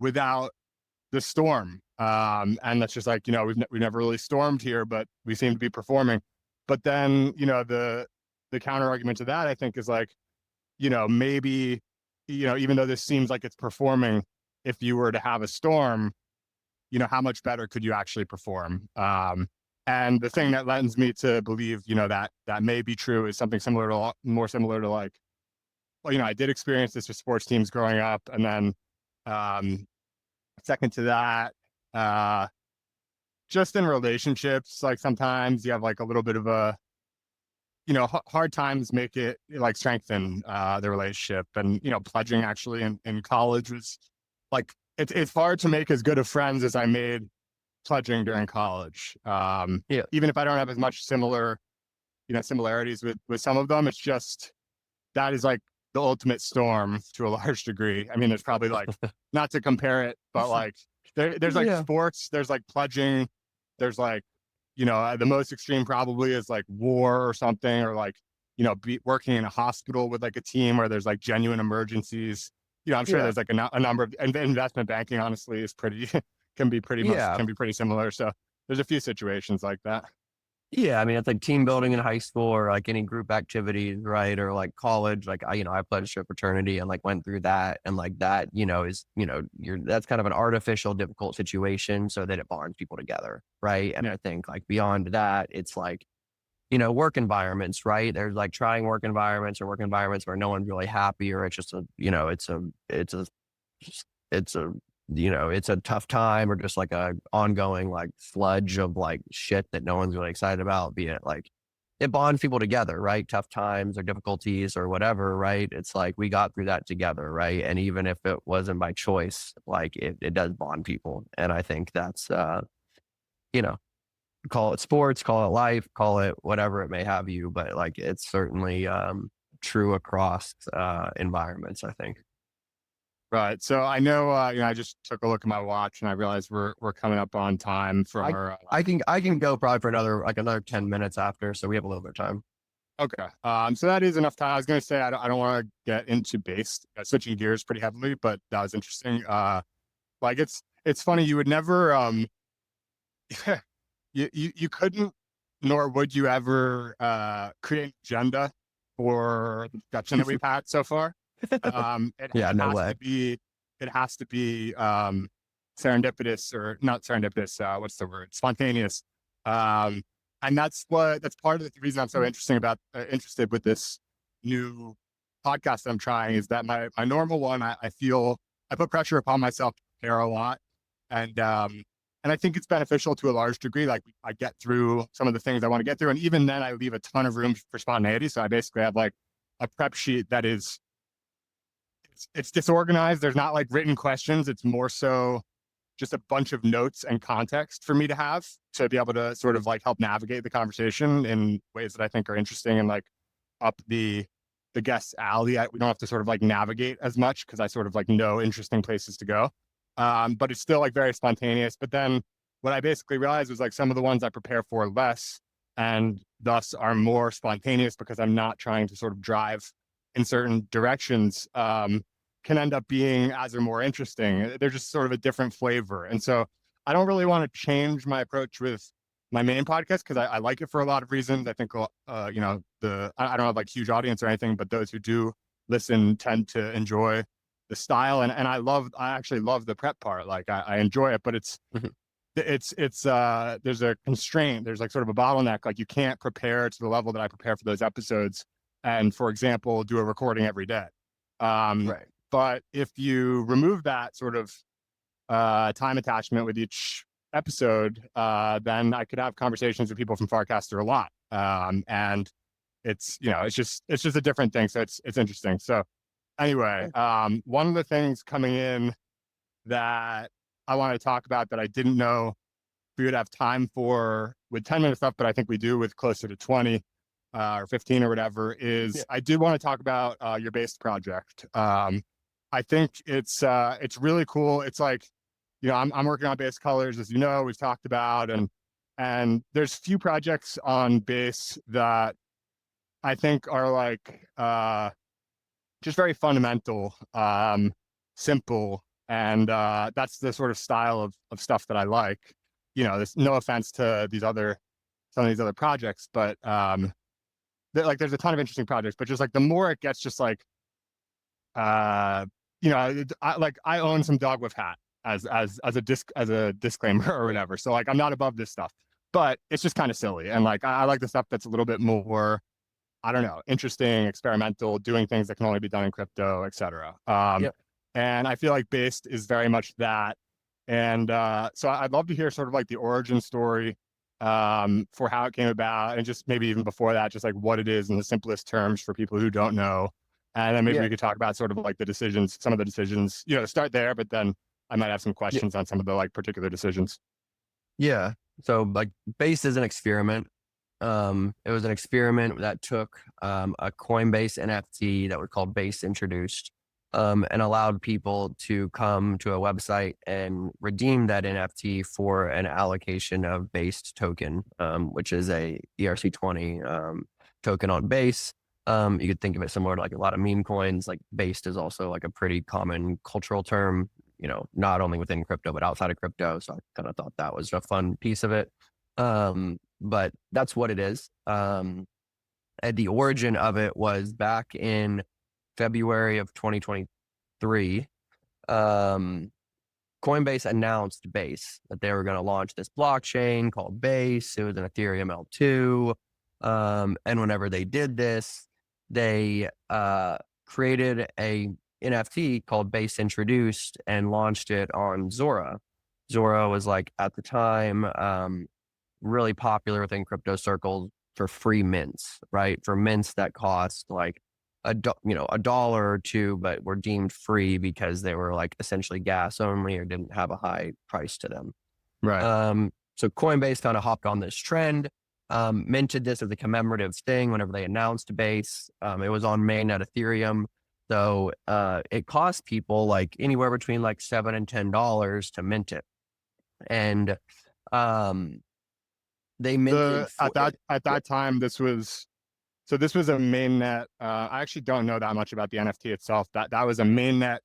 without the storm. And that's just like, you know, we've never really stormed here, but we seem to be performing. But then, you know, the counter argument to that, I think, is like, you know, maybe, you know, even though this seems like it's performing, if you were to have a storm, you know, how much better could you actually perform? And the thing that lends me to believe, you know, that may be true is something more similar to like, well, you know, I did experience this with sports teams growing up. And then second to that, just in relationships, like sometimes you have like a little bit of a, you know, hard times make it like strengthen the relationship. And, you know, pledging actually in college was like, it's hard to make as good of friends as I made pledging during college. Yeah. Even if I don't have as much similarities with some of them, it's just, that is like the ultimate storm to a large degree. I mean, there's probably like, not to compare it, but like there's like Yeah. sports, there's like pledging, there's like, the most extreme probably is like war or something, or like, working in a hospital with like a team where there's like genuine emergencies. I'm sure Yeah. there's like a number of, and investment banking honestly is pretty, can be Yeah. pretty similar. So there's a few situations like that. Yeah, I mean, it's like team building in high school or like any group activities, right? Or like college, like I pledged to a fraternity and like went through that. And like that, is, that's kind of an artificial difficult situation so that it bonds people together. Right. And Yeah. I think like beyond that, it's like, work environments, right? There's like trying work environments or work environments where no one's really happy, or it's just it's a tough time, or just like a ongoing like sludge of like shit that no one's really excited about, be it like it bonds people together, right? Tough times or difficulties or whatever, right? It's like we got through that together, right? And even if it wasn't by choice, like it does bond people. And I think that's you know, call it sports, call it life, call it whatever it may have you, but like it's certainly true across environments, I think. Right. So I know, I just took a look at my watch and I realized we're coming up on time for I our. I can go probably for another 10 minutes after, so we have a little bit of time. Okay. So that is enough time. I was going to say I don't want to get into base, switching gears pretty heavily, but that was interesting. Like it's funny. You would never you couldn't, nor would you ever create an agenda for the discussion that we've had so far. It, Yeah, it no has way. to be, serendipitous, or not serendipitous. What's the word? Spontaneous. And that's part of the reason I'm so interested with this new podcast I'm trying, is that my normal one, I feel I put pressure upon myself to prepare a lot. And I think it's beneficial to a large degree. Like I get through some of the things I want to get through. And even then I leave a ton of room for spontaneity. So I basically have like a prep sheet that is, it's disorganized. There's not like written questions. It's more so just a bunch of notes and context for me to have to be able to sort of like help navigate the conversation in ways that I think are interesting and like up the guest's alley. We don't have to sort of like navigate as much because I sort of like know interesting places to go. But it's still like very spontaneous. But then what I basically realized was like some of the ones I prepare for less and thus are more spontaneous because I'm not trying to sort of drive in certain directions, can end up being as or more interesting. They're just sort of a different flavor. And so I don't really want to change my approach with my main podcast because I like it for a lot of reasons. I think, I don't have like huge audience or anything, but those who do listen tend to enjoy the style. And I actually love the prep part. Like I enjoy it, but Mhm. there's a constraint. There's like sort of a bottleneck. Like you can't prepare to the level that I prepare for those episodes. And for example, do a recording every day. Right. But if you remove that sort of time attachment with each episode, then I could have conversations with people from Farcaster a lot. And it's just a different thing. So it's interesting. So anyway, one of the things coming in that I want to talk about that I didn't know we would have time for with 10-minute stuff, but I think we do with closer to 20 or 15 or whatever, is Yeah. I did want to talk about your base project. I think it's really cool. It's like, I'm working on base colors, as you know, we've talked about, and there's few projects on base that I think are like just very fundamental, simple, and that's the sort of style of stuff that I like. There's no offense to some of these other projects, but there's a ton of interesting projects, but just like the more it gets, just like I own some dog with hat as a disclaimer or whatever. So like I'm not above this stuff, but it's just kind of silly, and like I like the stuff that's a little bit more, I don't know, interesting, experimental, doing things that can only be done in crypto, etc. Yep. And I feel like Based is very much that. And so I'd love to hear sort of like the origin story for how it came about, and just maybe even before that, just like what it is in the simplest terms for people who don't know. And then maybe Yeah. we could talk about sort of like some of the decisions, start there, but then I might have some Yeah. questions on some of the like particular decisions. Yeah. So like base is an experiment. It was an experiment that took a Coinbase NFT that was called Base introduced, and allowed people to come to a website and redeem that NFT for an allocation of Based token, which is a ERC20 token on Base. You could think of it similar to like a lot of meme coins. Like Based is also like a pretty common cultural term, not only within crypto, but outside of crypto. So I kind of thought that was a fun piece of it. But that's what it is. And the origin of it was back in February of 2023. Coinbase announced Base, that they were going to launch this blockchain called Base. It was an Ethereum L2. And whenever they did this, they created a NFT called Base Introduced and launched it on Zora. Zora was like at the time really popular within crypto circles for free mints, right? For mints that cost like a dollar or two, but were deemed free because they were like essentially gas only or didn't have a high price to them. Right. So Coinbase kind of hopped on this trend, minted this as a commemorative thing whenever they announced Base. It was on mainnet Ethereum. So it cost people like anywhere between like $7 and $10 to mint it. And they minted at that time, this was a mainnet. I actually don't know that much about the NFT itself. That was a mainnet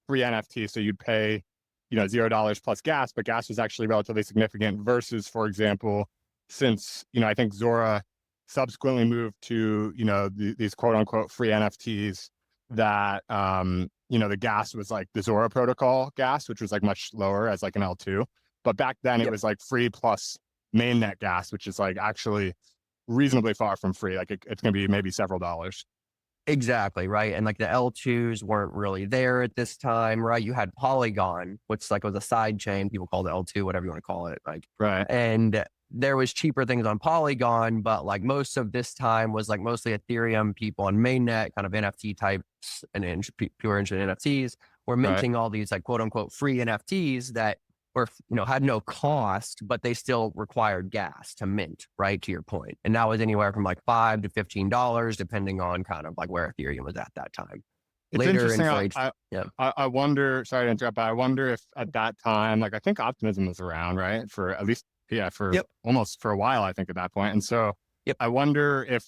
free NFT. So you'd pay, $0 plus gas, but gas was actually relatively significant versus, for example, since, I think Zora subsequently moved to, these quote unquote free NFTs that, the gas was like the Zora protocol gas, which was like much lower as like an L2. But back then it was like free plus mainnet gas, which is like actually reasonably far from free. Like it's going to be maybe several dollars. Exactly, right. And like the L2s weren't really there at this time, right? You had Polygon, which like was a side chain. People call it L2, whatever you want to call it. Like, right. And there was cheaper things on Polygon, but like most of this time was like mostly Ethereum people on mainnet, kind of NFT types and pure engine NFTs were minting all these like quote unquote free NFTs that were, had no cost, but they still required gas to mint, right? To your point. And that was anywhere from like $5 to $15, depending on kind of like where Ethereum was at that time. It's Later interesting. I wonder, sorry to interrupt, but I wonder if at that time, like I think Optimism was around, right? For at least, almost for a while, I think at that point. And so I wonder if,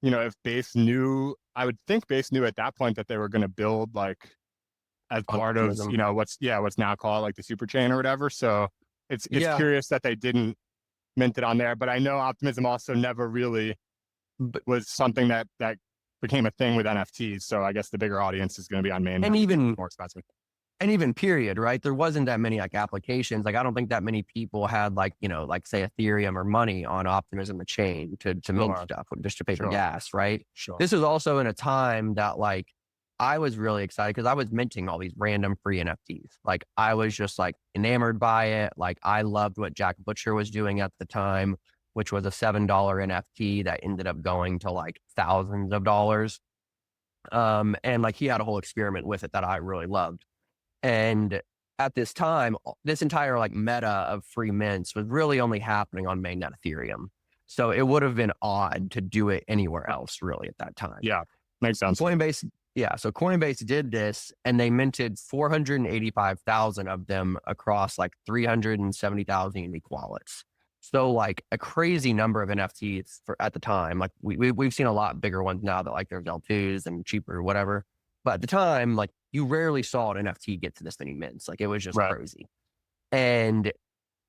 if Base knew, I would think Base knew at that point that they were going to build like, as part of, what's now called like the super chain or whatever. So it's curious that they didn't mint it on there, but I know Optimism also never really was something that became a thing with NFTs. So I guess the bigger audience is going to be on main and even more expensive. And even period, right? There wasn't that many like applications. Like I don't think that many people had like, like say Ethereum or money on Optimism, the chain to mint stuff just to pay for gas, right? Sure. This was also in a time that like I was really excited because I was minting all these random free NFTs. Like I was just like enamored by it. Like I loved what Jack Butcher was doing at the time, which was a $7 NFT that ended up going to like thousands of dollars. And like he had a whole experiment with it that I really loved. And at this time, this entire like meta of free mints was really only happening on mainnet Ethereum. So it would have been odd to do it anywhere else really at that time. Yeah, makes sense. So Coinbase did this and they minted 485,000 of them across like 370,000 unique wallets. So like a crazy number of NFTs at the time. Like we've seen a lot bigger ones now that like there's L2s and cheaper or whatever. But at the time, like you rarely saw an NFT get to this many mints. Like it was just crazy. And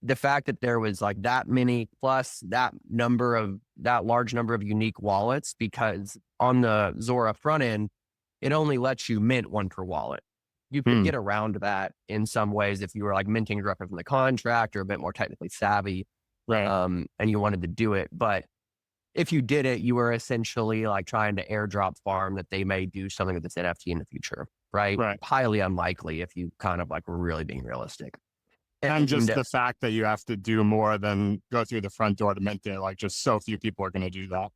the fact that there was like that many plus that large number of unique wallets, because on the Zora front end, it only lets you mint one per wallet. You could get around that in some ways if you were like minting directly from the contract or a bit more technically savvy, and you wanted to do it. But if you did it, you were essentially like trying to airdrop farm that they may do something with this NFT in the future, right? Highly unlikely if you kind of like were really being realistic. And just the fact that you have to do more than go through the front door to mint it, like just so few people are going to do that.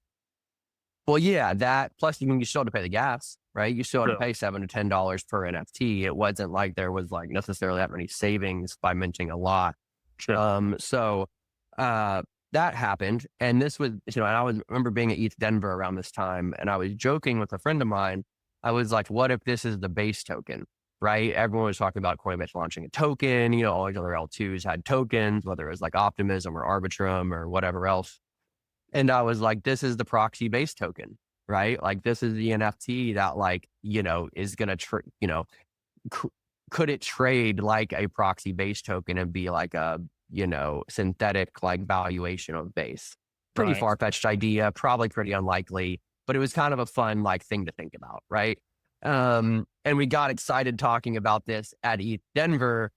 Well, yeah, that plus you still had to pay the gas, right? You still had to pay $7 to $10 per NFT. It wasn't like there was like necessarily that many savings by minting a lot. The that happened. And this was, and I remember being at ETH Denver around this time, and I was joking with a friend of mine. I was like, what if this is the base token, right? Everyone was talking about Coinbase launching a token, all these other L2s had tokens, whether it was like Optimism or Arbitrum or whatever else. And I was like, this is the proxy base token, right? Like this is the NFT that is going to, could it trade like a proxy base token and be like a, synthetic like valuation of base? Pretty far-fetched idea, probably pretty unlikely, but it was kind of a fun thing to think about, right? And we got excited talking about this at ETH Denver.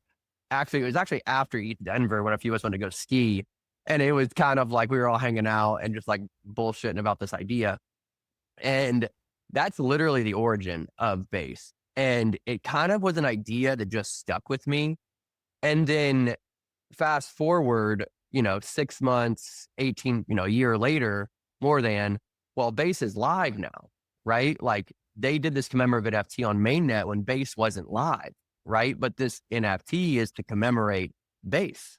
Actually, it was actually after ETH Denver when a few of us went to go ski. And it was kind of like we were all hanging out and just like bullshitting about this idea. And that's literally the origin of base. And it kind of was an idea that just stuck with me. And then fast forward, 6 months, 18, a year later, more than, well, base is live now, right? Like they did this commemorative NFT on mainnet when base wasn't live, right? But this NFT is to commemorate base.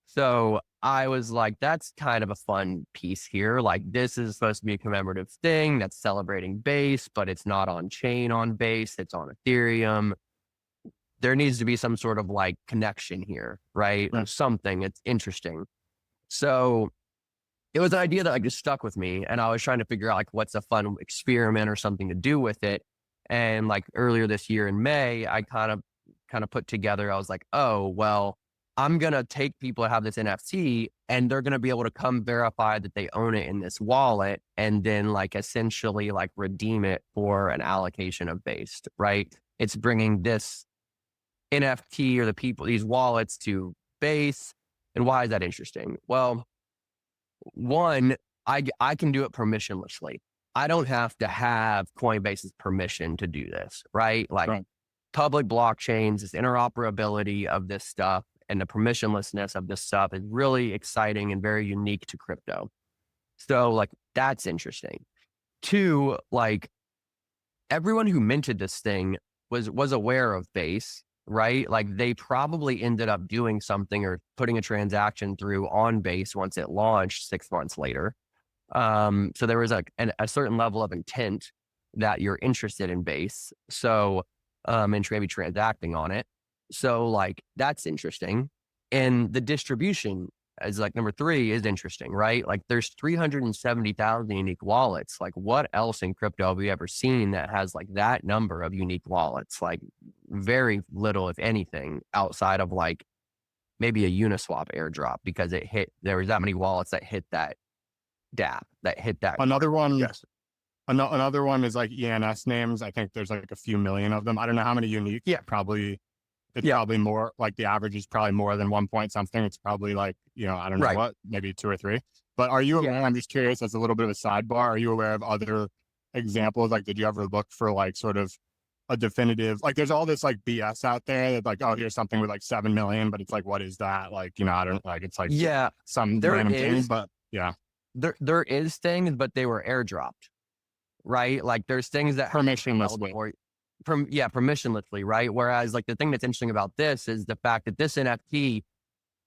So I was like, that's kind of a fun piece here. Like this is supposed to be a commemorative thing that's celebrating base, but it's not on chain on base. It's on Ethereum. There needs to be some sort of like connection here, right? Or something. It's interesting. So it was an idea that just stuck with me. And I was trying to figure out like what's a fun experiment or something to do with it. And like earlier this year in May, I kind of put together, I was like, oh, well, I'm going to take people that have this NFT and they're going to be able to come verify that they own it in this wallet and then like essentially like redeem it for an allocation of base, right? It's bringing this NFT or these wallets to base. And why is that interesting? Well, one, I can do it permissionlessly. I don't have to have Coinbase's permission to do this, right? Like public blockchains, this interoperability of this stuff and the permissionlessness of this stuff is really exciting and very unique to crypto. So like, that's interesting. Two, like everyone who minted this thing was aware of base, right? Like they probably ended up doing something or putting a transaction through on base once it launched 6 months later. So there was a certain level of intent that you're interested in base. So, and maybe transacting on it. So like, that's interesting. And the distribution as like number 3 is interesting, right? Like there's 370,000 unique wallets. Like what else in crypto have we ever seen that has like that number of unique wallets? Like very little, if anything, outside of like maybe a Uniswap airdrop because there was that many wallets that hit that DApp, that hit that. Another one. Yes. Another one is like ENS names. I think there's like a few million of them. I don't know how many unique. Yeah. Probably more, like the average is probably more than 1 point something. It's probably like, I don't know what, maybe 2 or 3. But are you aware, I'm just curious, as a little bit of a sidebar, are you aware of other examples? Like, did you ever look for like sort of a definitive, like there's all this like BS out there that like, oh, here's something with like 7 million, but it's like, what is that? Like, I don't like, it's like some random thing, but there is things, but they were airdropped, right? Like there's things that permissionlessly. Permissionlessly, right? Whereas like the thing that's interesting about this is the fact that this NFT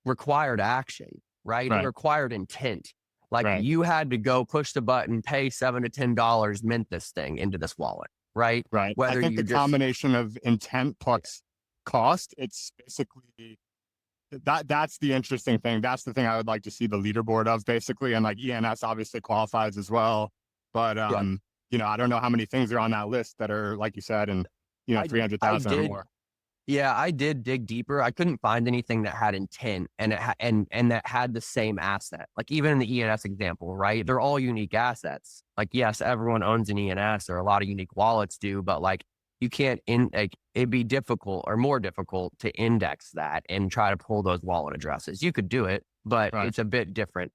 required action, right? It required intent. Like you had to go push the button, pay $7 to $10, mint this thing into this wallet, right? Right. I think the combination of intent plus cost, it's basically that's the interesting thing. That's the thing I would like to see the leaderboard of basically. And like ENS obviously qualifies as well, but I don't know how many things are on that list that are, like you said, and 300,000 or more. Yeah, I did dig deeper. I couldn't find anything that had intent and that had the same asset. Like even in the ENS example, right? They're all unique assets. Like yes, everyone owns an ENS, or a lot of unique wallets do, but like you can't it'd be difficult or more difficult to index that and try to pull those wallet addresses. You could do it, but it's a bit different.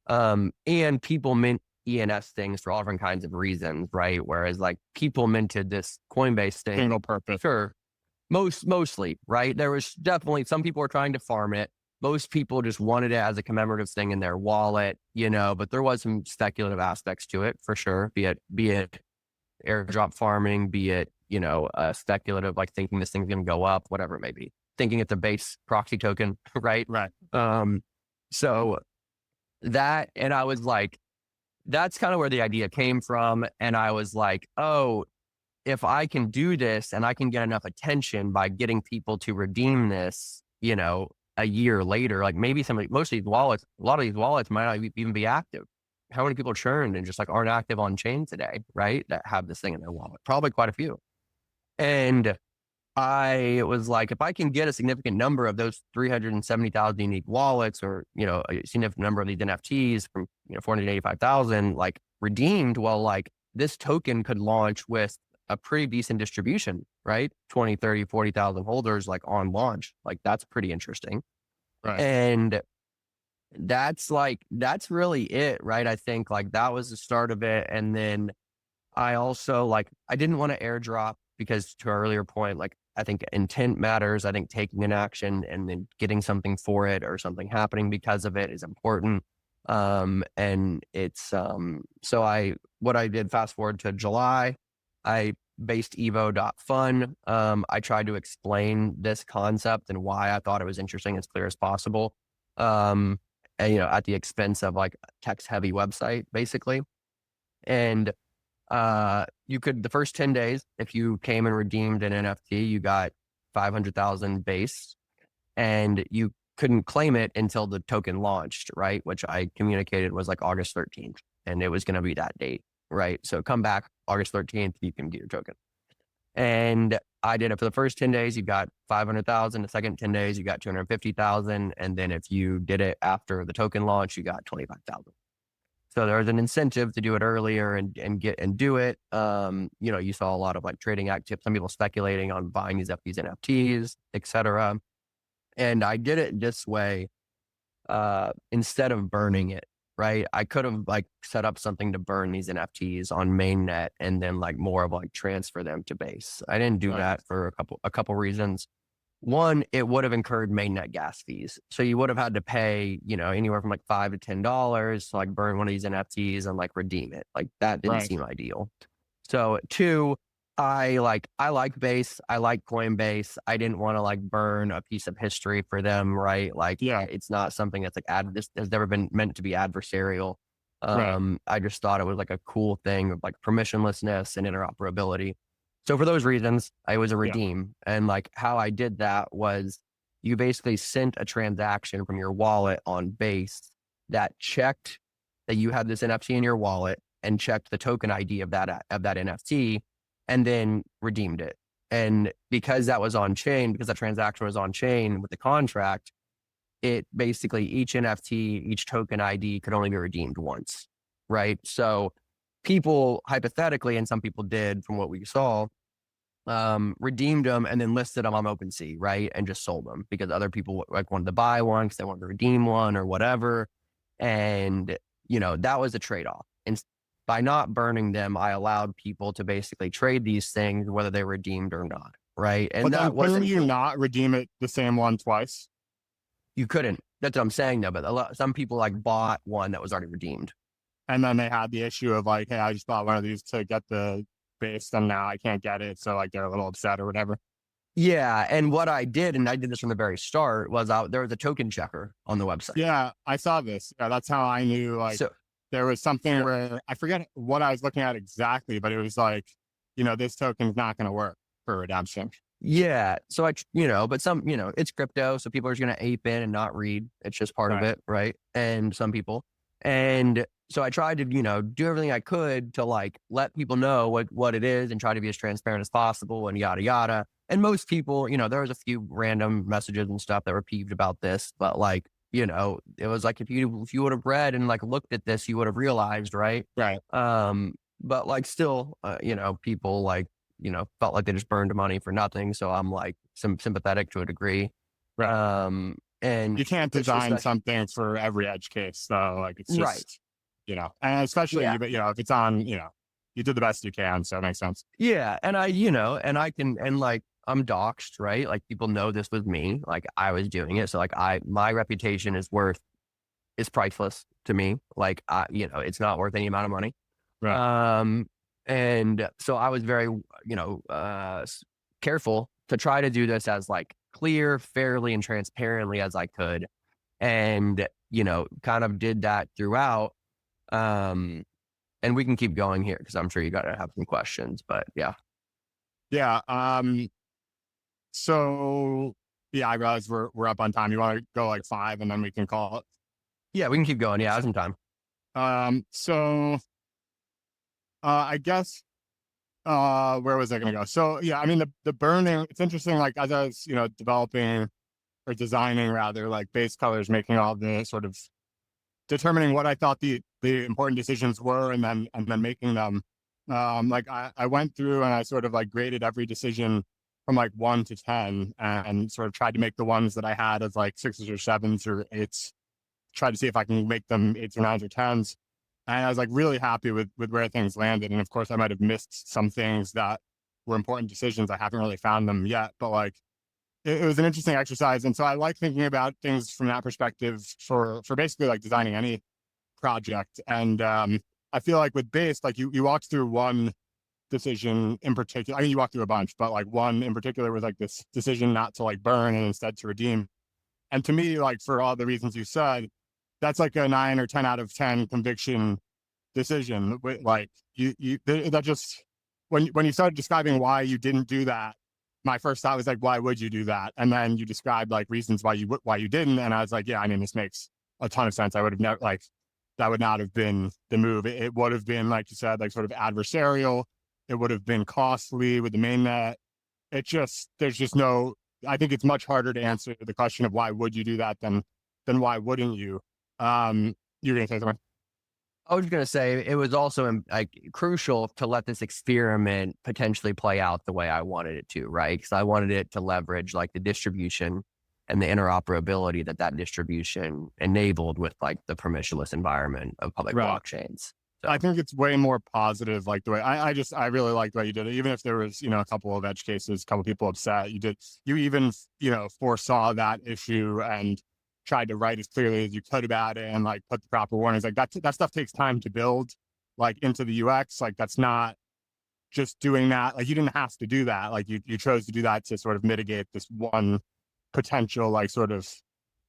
And people mint ENS things for all different kinds of reasons, right? Whereas like people minted this Coinbase thing. Single purpose. Sure. Mostly, right? There was definitely some people were trying to farm it. Most people just wanted it as a commemorative thing in their wallet, but there was some speculative aspects to it for sure. Be it airdrop farming, be it, speculative, like thinking this thing's going to go up, whatever it may be, thinking it's a base proxy token, right? Right. So that, and I was like, that's kind of where the idea came from. And I was like, oh, if I can do this and I can get enough attention by getting people to redeem this, a year later, like maybe most of these wallets, a lot of these wallets might not even be active. How many people churned and just like aren't active on chain today, right? That have this thing in their wallet? Probably quite a few. And I was like, if I can get a significant number of those 370,000 unique wallets, or, a significant number of these NFTs from, 485,000, like redeemed, well, like this token could launch with a pretty decent distribution, right? 20, 30, 40,000 holders like on launch. Like that's pretty interesting. Right. And that's really it, right? I think like that was the start of it. And then I also like, I didn't want to airdrop because to our earlier point, like I think intent matters. I think taking an action and then getting something for it or something happening because of it is important. And it's, what I did, fast forward to July, I based evo.fun. I tried to explain this concept and why I thought it was interesting as clear as possible. And, at the expense of like a text heavy website, basically. And you could, the first 10 days, if you came and redeemed an NFT, you got 500,000 base, and you couldn't claim it until the token launched, right? Which I communicated was like August 13th, and it was going to be that date, right? So come back August 13th, you can get your token. And I did it for the first 10 days, you got 500,000. The second 10 days, you got 250,000. And then if you did it after the token launch, you got 25,000. So there was an incentive to do it earlier and do it. You saw a lot of like trading activity, some people speculating on buying these NFTs, et cetera. And I did it this way, instead of burning it, right? I could have like set up something to burn these NFTs on mainnet and then like more of like transfer them to base. I didn't do that for a couple reasons. One, it would have incurred mainnet gas fees. So you would have had to pay, anywhere from like $5 to $10 to like burn one of these NFTs and like redeem it. Like that didn't seem ideal. So two, I like Base. I like Coinbase. I didn't want to like burn a piece of history for them, right? Like, it's not something that's like this has never been meant to be adversarial. I just thought it was like a cool thing of like permissionlessness and interoperability. So for those reasons, I was a redeem. And like how I did that was you basically sent a transaction from your wallet on Base that checked that you had this NFT in your wallet and checked the token ID of that NFT and then redeemed it. And because that was on chain, because that transaction was on chain with the contract, it basically each NFT, each token ID could only be redeemed once, right? So people hypothetically, and some people did from what we saw, redeemed them and then listed them on OpenSea, right? And just sold them because other people like wanted to buy one because they wanted to redeem one or whatever. And, that was a trade-off. And by not burning them, I allowed people to basically trade these things, whether they were redeemed or not, right? And but that wasn't, you not redeem it the same one twice? You couldn't. That's what I'm saying though. But some people like bought one that was already redeemed. And then they had the issue of like, hey, I just bought one of these to get the base and now I can't get it. So like they're a little upset or whatever. Yeah. And what I did, and I did this from the very start, was there was a token checker on the website. Yeah, I saw this. Yeah, that's how I knew like there was something where I forget what I was looking at exactly, but it was like, this token's not going to work for redemption. Yeah. So but some, it's crypto. So people are just going to ape in and not read. It's just part of it. Right. And some people, and so I tried to, do everything I could to like let people know what it is and try to be as transparent as possible and yada, yada. And most people, there was a few random messages and stuff that were peeved about this, but like, it was like, if you would have read and like looked at this, you would have realized, right? Right. But like still, people like, felt like they just burned money for nothing. So I'm like sympathetic to a degree. Right. And you can't design something for every edge case. So like, it's just, and especially, if it's on, you did the best you can. So it makes sense. Yeah. And I'm doxxed, right? Like people know this was me. Like I was doing it. So like my reputation is priceless to me. Like, it's not worth any amount of money. Right. And so I was very, careful to try to do this as like clear, fairly, and transparently as I could. and, kind of did that throughout. And we can keep going here because I'm sure you got to have some questions, but yeah. Yeah. So yeah, I realize we're up on time. You want to go like 5 and then we can call it? Yeah, we can keep going. Yeah, I have some time. So I guess where was I going to go? So yeah, I mean the burning. It's interesting. Like as I was developing or designing rather like base colors, making all the sort of determining what I thought the important decisions were, and then making them. Like I went through and I sort of like graded every decision from like 1 to 10, and sort of tried to make the ones that I had as like 6s or 7s or 8s. Try to see if I can make them 8s or 9s or 10s. And I was like really happy with where things landed. And of course, I might have missed some things that were important decisions. I haven't really found them yet, but like it was an interesting exercise. And so I like thinking about things from that perspective for basically like designing any project. And I feel like with base, like you walked through one decision in particular. I mean, you walked through a bunch, but like one in particular was like this decision not to like burn and instead to redeem. And to me, like for all the reasons you said, that's like a 9 or 10 out of 10 conviction decision. Like that just when you started describing why you didn't do that, my first thought was like, why would you do that? And then you described like reasons why you didn't, and I was like, yeah, I mean, this makes a ton of sense. I would have never like that would not have been the move. It would have been, like you said, like sort of adversarial. It would have been costly with the mainnet. There's just no. I think it's much harder to answer the question of why would you do that than why wouldn't you. You're gonna say something. I was going to say it was also like crucial to let this experiment potentially play out the way I wanted it to, right? Because I wanted it to leverage like the distribution and the interoperability that distribution enabled with like the permissionless environment of public Right. blockchains. So. I think it's way more positive, like the way I really liked the way you did it. Even if there was, a couple of edge cases, a couple of people upset, you even, foresaw that issue and tried to write as clearly as you could about it and like put the proper warnings. Like that stuff takes time to build like into the UX. Like that's not just doing that. Like you didn't have to do that. Like you chose to do that to sort of mitigate this one potential like sort of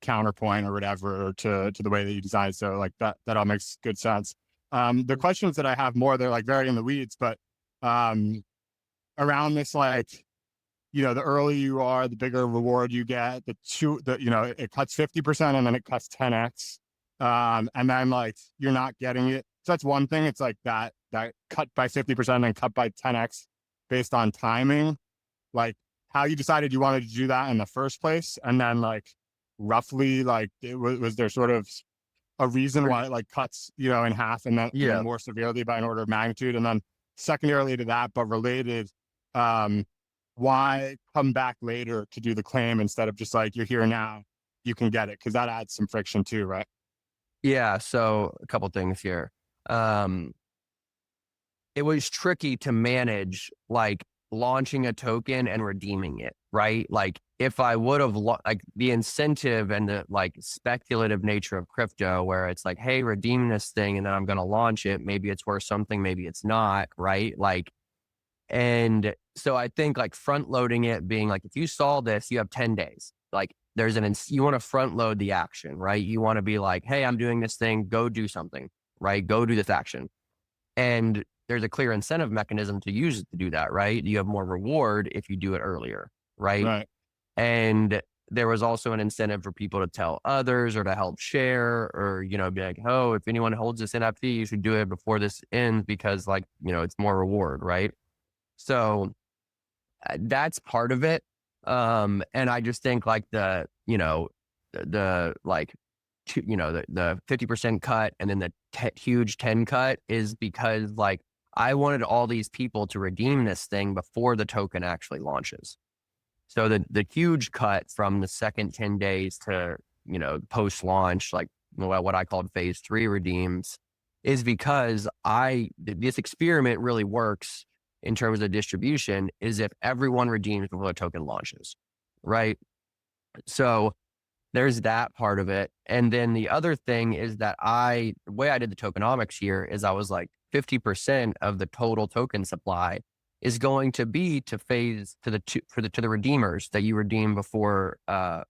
counterpoint or whatever to the way that you designed. So like that all makes good sense. The questions that I have more, they're like very in the weeds, but around this, like, the earlier you are, the bigger reward you get. It cuts 50% and then it cuts 10x. And then like you're not getting it. So that's one thing. It's like that cut by 50% and cut by 10x based on timing, like how you decided you wanted to do that in the first place. And then like roughly like was there sort of a reason why it like cuts, in half and then more severely by an order of magnitude. And then secondarily to that, but related, why come back later to do the claim instead of just like, you're here now, you can get it? Cause that adds some friction too, right? Yeah. So a couple things here. It was tricky to manage like launching a token and redeeming it, right? Like if I would have like the incentive and the like speculative nature of crypto where it's like, hey, redeem this thing and then I'm going to launch it. Maybe it's worth something, maybe it's not, right? Like, and so I think like front loading it being like, if you saw this, you have 10 days. Like you want to front load the action, right? You want to be like, hey, I'm doing this thing, go do something, right? Go do this action. And there's a clear incentive mechanism to use it to do that, right? You have more reward if you do it earlier, right? Right. And there was also an incentive for people to tell others or to help share or, be like, oh, if anyone holds this NFT, you should do it before this ends because like, it's more reward, right? So that's part of it. And I just think like the like, the 50% cut and then the huge 10 cut is because like, I wanted all these people to redeem this thing before the token actually launches. So the huge cut from the second 10 days to, post launch, like what I called phase 3 redeems is because this experiment really works in terms of distribution is if everyone redeems before the token launches, right? So there's that part of it. And then the other thing is that the way I did the tokenomics here is I was like 50% of the total token supply is going to be to the redeemers that you redeem before the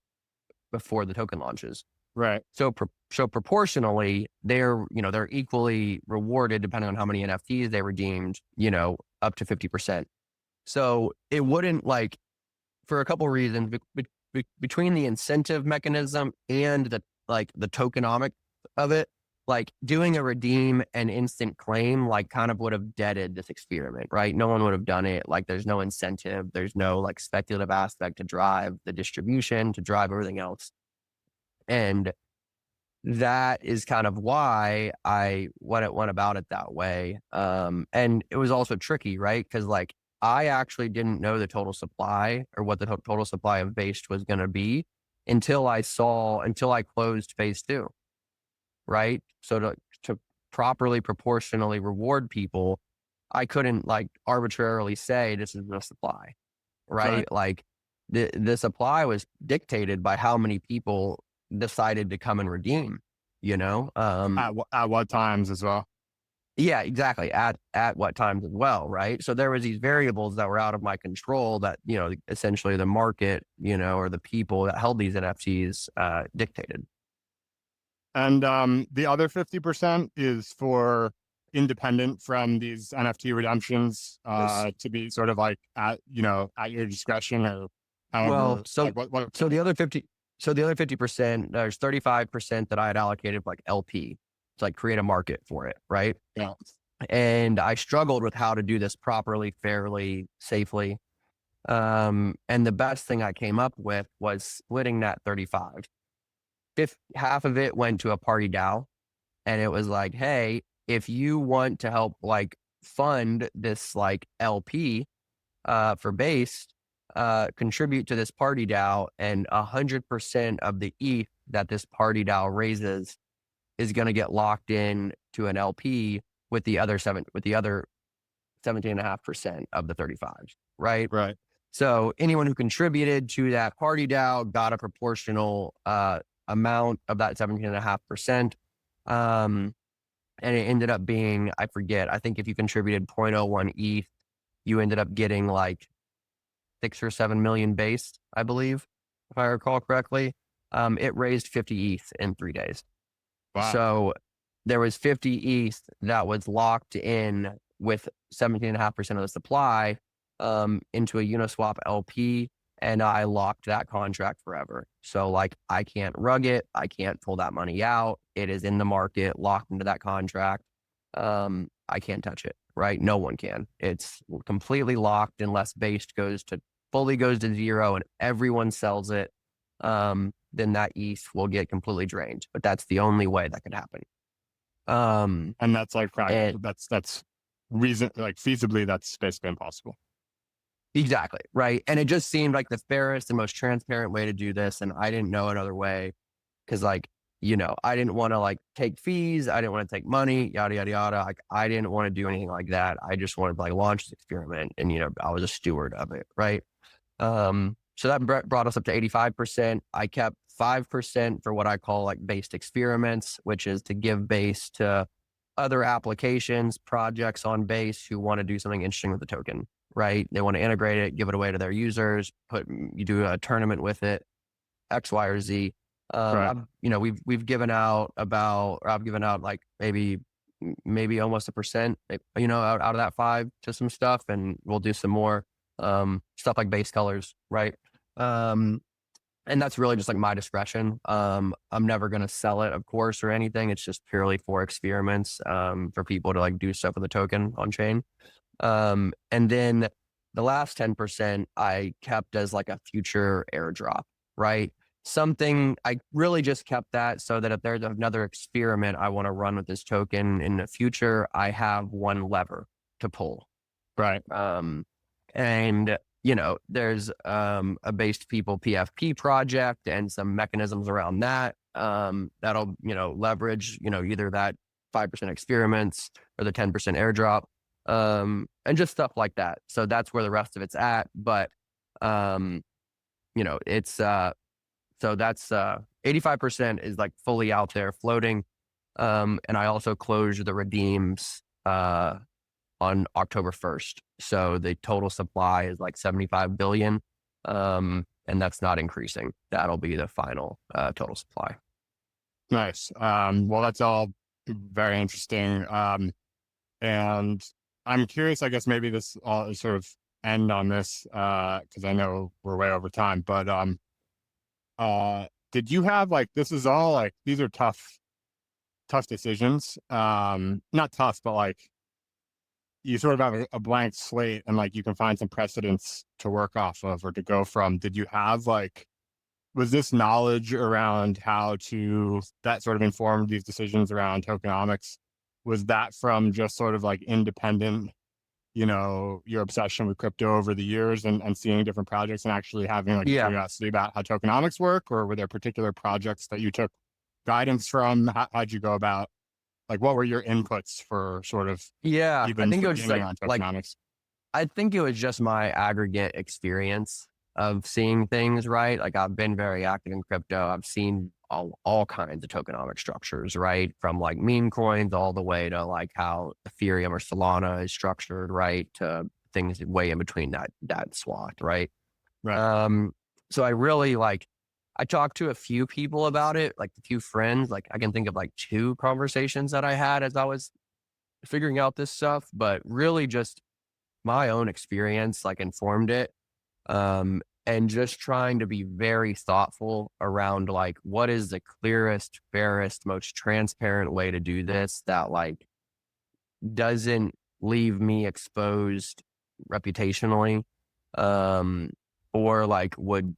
token launches. Right. So, so proportionally, they're equally rewarded depending on how many NFTs they redeemed, up to 50%. So it wouldn't like, for a couple of reasons, between the incentive mechanism and the tokenomic of it, like doing a redeem and instant claim, like kind of would have deaded this experiment, right? No one would have done it. Like there's no incentive. There's no like speculative aspect to drive the distribution, to drive everything else. And that is kind of why I went about it that way. And it was also tricky, right? Because like I actually didn't know the total supply or what the total supply of Based was going to be until I closed phase 2, right? So to properly proportionally reward people, I couldn't like arbitrarily say this is the supply, Right. right? Like the supply was dictated by how many people decided to come and redeem, At what times as well? yeah, exactly. At what times as well, right? So there was these variables that were out of my control that, essentially the market, or the people that held these NFTs dictated. And the other 50% is for independent from these NFT redemptions, Yes. to be sort of like at your discretion, or Well, however, like what. so the other 50%, there's 35% that I had allocated like LP to like create a market for it, right? Yeah. And I struggled with how to do this properly, fairly, safely. And the best thing I came up with was splitting that 35. Half of it went to a party DAO. And it was like, hey, if you want to help like fund this like LP for Based, contribute to this party DAO, and 100% of the ETH that this party DAO raises is going to get locked in to an LP with the other 17.5% of the 35, right? Right. So anyone who contributed to that party DAO got a proportional amount of that 17.5%. And it ended up being, I forget, I think if you contributed 0.01 ETH, you ended up getting like 6 or 7 million Based, I believe, if I recall correctly. It raised 50 ETH in 3 days. Wow. So there was 50 ETH that was locked in with 17.5% of the supply into a Uniswap LP, and I locked that contract forever. So like I can't rug it. I can't pull that money out. It is in the market, locked into that contract. I can't touch it, right? No one can. It's completely locked unless Based fully goes to zero and everyone sells it. Then that ETH will get completely drained. But that's the only way that could happen. And that's like And that's reason, like feasibly, that's basically impossible. exactly, right. And it just seemed like the fairest and most transparent way to do this. And I didn't know another way because like, I didn't want to like take fees. I didn't want to take money, yada, yada, yada. Like I didn't want to do anything like that. I just wanted to like launch this experiment and, I was a steward of it. Right. So that brought us up to 85%. I kept 5% for what I call like Based experiments, which is to give Base to other applications, projects on Base who want to do something interesting with the token, right? They want to integrate it, give it away to their users, you do a tournament with it, X, Y, or Z. Right. We've given out I've given out like maybe almost 1%, out of that 5 to some stuff, and we'll do some more stuff like Base colors, right? And that's really just like my discretion. I'm never going to sell it, of course, or anything. It's just purely for experiments, for people to like do stuff with the token on chain. And then the last 10% I kept as like a future airdrop, right? Something I really just kept that so that if there's another experiment I want to run with this token in the future, I have one lever to pull. Right. And there's a Based People PFP project and some mechanisms around that that'll leverage either that 5% experiments or the 10% airdrop, and just stuff like that. So that's where the rest of it's at. But it's so that's 85% is like fully out there floating. And I also closed the redeems on October 1st. So the total supply is like 75 billion. And that's not increasing. That'll be the final total supply. Nice. Well, that's all very interesting. And I'm curious, I guess maybe this all sort of end on this, because I know we're way over time, but did you have like, this is all like, these are tough decisions. Not tough, but like you sort of have a blank slate and like you can find some precedents to work off of or to go from. Did you have like, was this knowledge around how to, that sort of informed these decisions around tokenomics? Was that from just sort of like independent, your obsession with crypto over the years and seeing different projects and actually having like a Yeah. curiosity about how tokenomics work? Or were there particular projects that you took guidance from? How'd you go about, like, what were your inputs for sort of Yeah. I even think it was just beginning on like tokenomics? I think it was just my aggregate experience of seeing things, right? Like I've been very active in crypto. I've seen all kinds of tokenomic structures, right? From like meme coins all the way to like how Ethereum or Solana is structured, right? To things way in between that swath, right? Right. Um, so I really like I talked to a few people about it, like a few friends. Like I can think of like two conversations that I had as I was figuring out this stuff, but really just my own experience like informed it. And just trying to be very thoughtful around like what is the clearest, fairest, most transparent way to do this that like doesn't leave me exposed reputationally, um, or like would,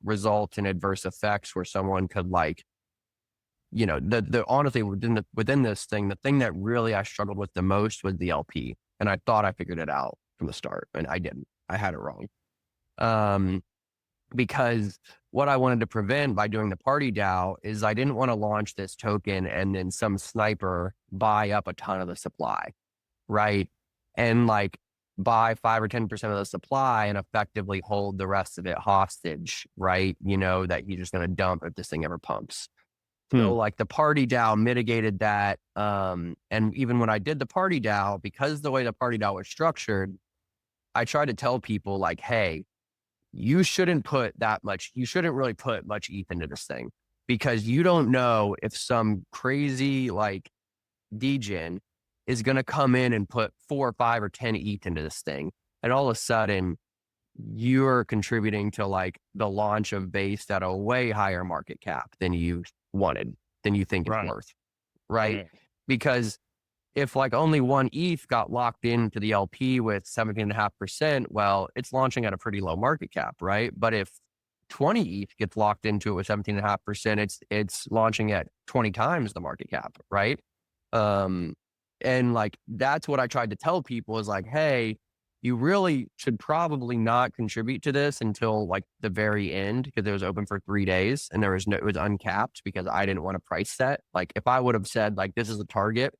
result in adverse effects where someone could like, the honestly within this thing, the thing that really I struggled with the most was the LP. And I thought I figured it out from the start, and I didn't. I had it wrong. Um, because what I wanted to prevent by doing the party DAO is I didn't want to launch this token and then some sniper buy up a ton of the supply, right? And like buy 5 or 10% of the supply and effectively hold the rest of it hostage, right? That you're just going to dump if this thing ever pumps. Hmm. So like the party DAO mitigated that. And even when I did the party DAO, because the way the party DAO was structured, I tried to tell people like, hey, you shouldn't you shouldn't really put much ETH into this thing because you don't know if some crazy like degen is going to come in and put 4 or 5 or 10 ETH into this thing. And all of a sudden you're contributing to like the launch of Base at a way higher market cap than you wanted, than you think it's Right. worth. Right. Right. Because if like only one ETH got locked into the LP with 17.5%, well, it's launching at a pretty low market cap, right? But if 20 ETH gets locked into it with 17.5%, it's launching at 20 times the market cap, right? Um, and like that's what I tried to tell people is like, hey, you really should probably not contribute to this until like the very end because it was open for 3 days and it was uncapped because I didn't want to price set. Like if I would have said like this is a target,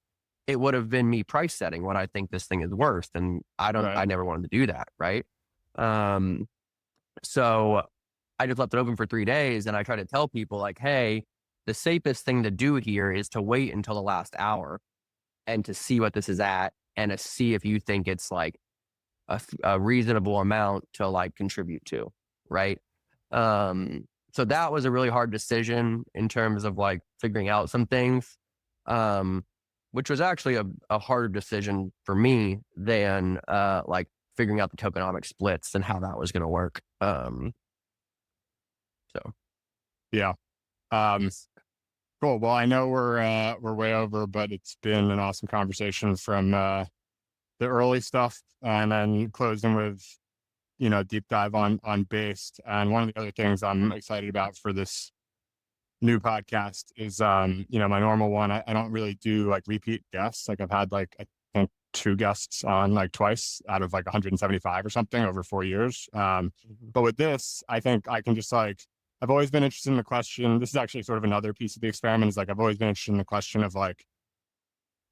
it would have been me price setting what I think this thing is worth. And Right. I never wanted to do that. Right. Um, so I just left it open for 3 days and I try to tell people like, hey, the safest thing to do here is to wait until the last hour and to see what this is at and to see if you think it's like a reasonable amount to like contribute to. Right. So that was a really hard decision in terms of like figuring out some things. Which was actually a harder decision for me than like figuring out the tokenomic splits and how that was going to work. So Yeah. Um, cool. Well, I know we're way over, but it's been an awesome conversation from the early stuff and then closing with deep dive on Based. And one of the other things I'm excited about for this new podcast is my normal one. I don't really do like repeat guests. Like I've had like I think 2 guests on like twice out of like 175 or something over 4 years. But with this, I think I can just like I've always been interested in the question. This is actually sort of another piece of the experiment. Is like I've always been interested in the question of like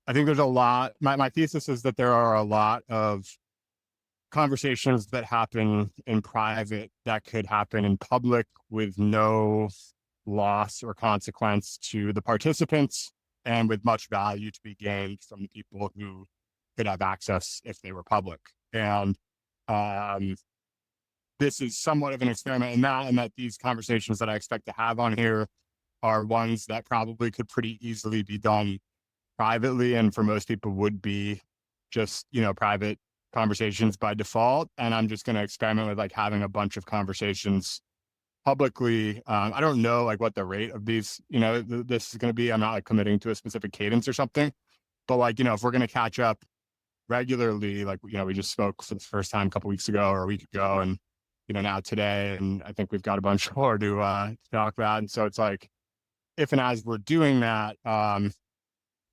I think there's a lot. My thesis is that there are a lot of conversations that happen in private that could happen in public with no loss or consequence to the participants and with much value to be gained from the people who could have access if they were public. And um, this is somewhat of an experiment in that these conversations that I expect to have on here are ones that probably could pretty easily be done privately, and for most people would be just, private conversations by default. And I'm just going to experiment with like having a bunch of conversations publicly. I don't know like what the rate of these, this is going to be. I'm not like committing to a specific cadence or something, but like, if we're going to catch up regularly, like, we just spoke for the first time a couple weeks ago or a week ago, and, now today, and I think we've got a bunch more to talk about. And so it's like, if and as we're doing that,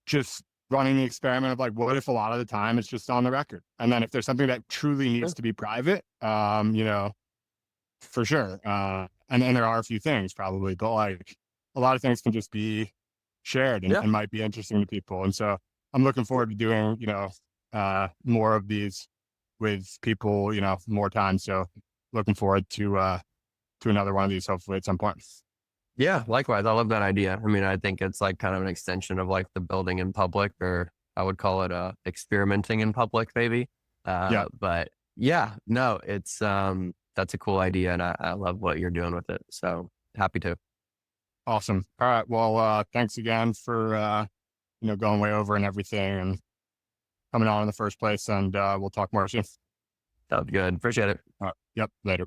just running the experiment of like, what if a lot of the time it's just on the record? And then if there's something that truly needs to be private, for sure. And there are a few things probably, but like a lot of things can just be shared and, Yeah. and might be interesting to people. And so I'm looking forward to doing, more of these with people, more time. So looking forward to another one of these, hopefully at some point. Yeah, likewise. I love that idea. I mean, I think it's like kind of an extension of like the building in public, or I would call it experimenting in public, maybe. Yeah. But yeah, no, it's that's a cool idea, and I love what you're doing with it. So happy to. Awesome. All right. Well, thanks again for, going way over and everything and coming on in the first place. And we'll talk more soon. Sounds good. Appreciate it. All right. Yep. Later.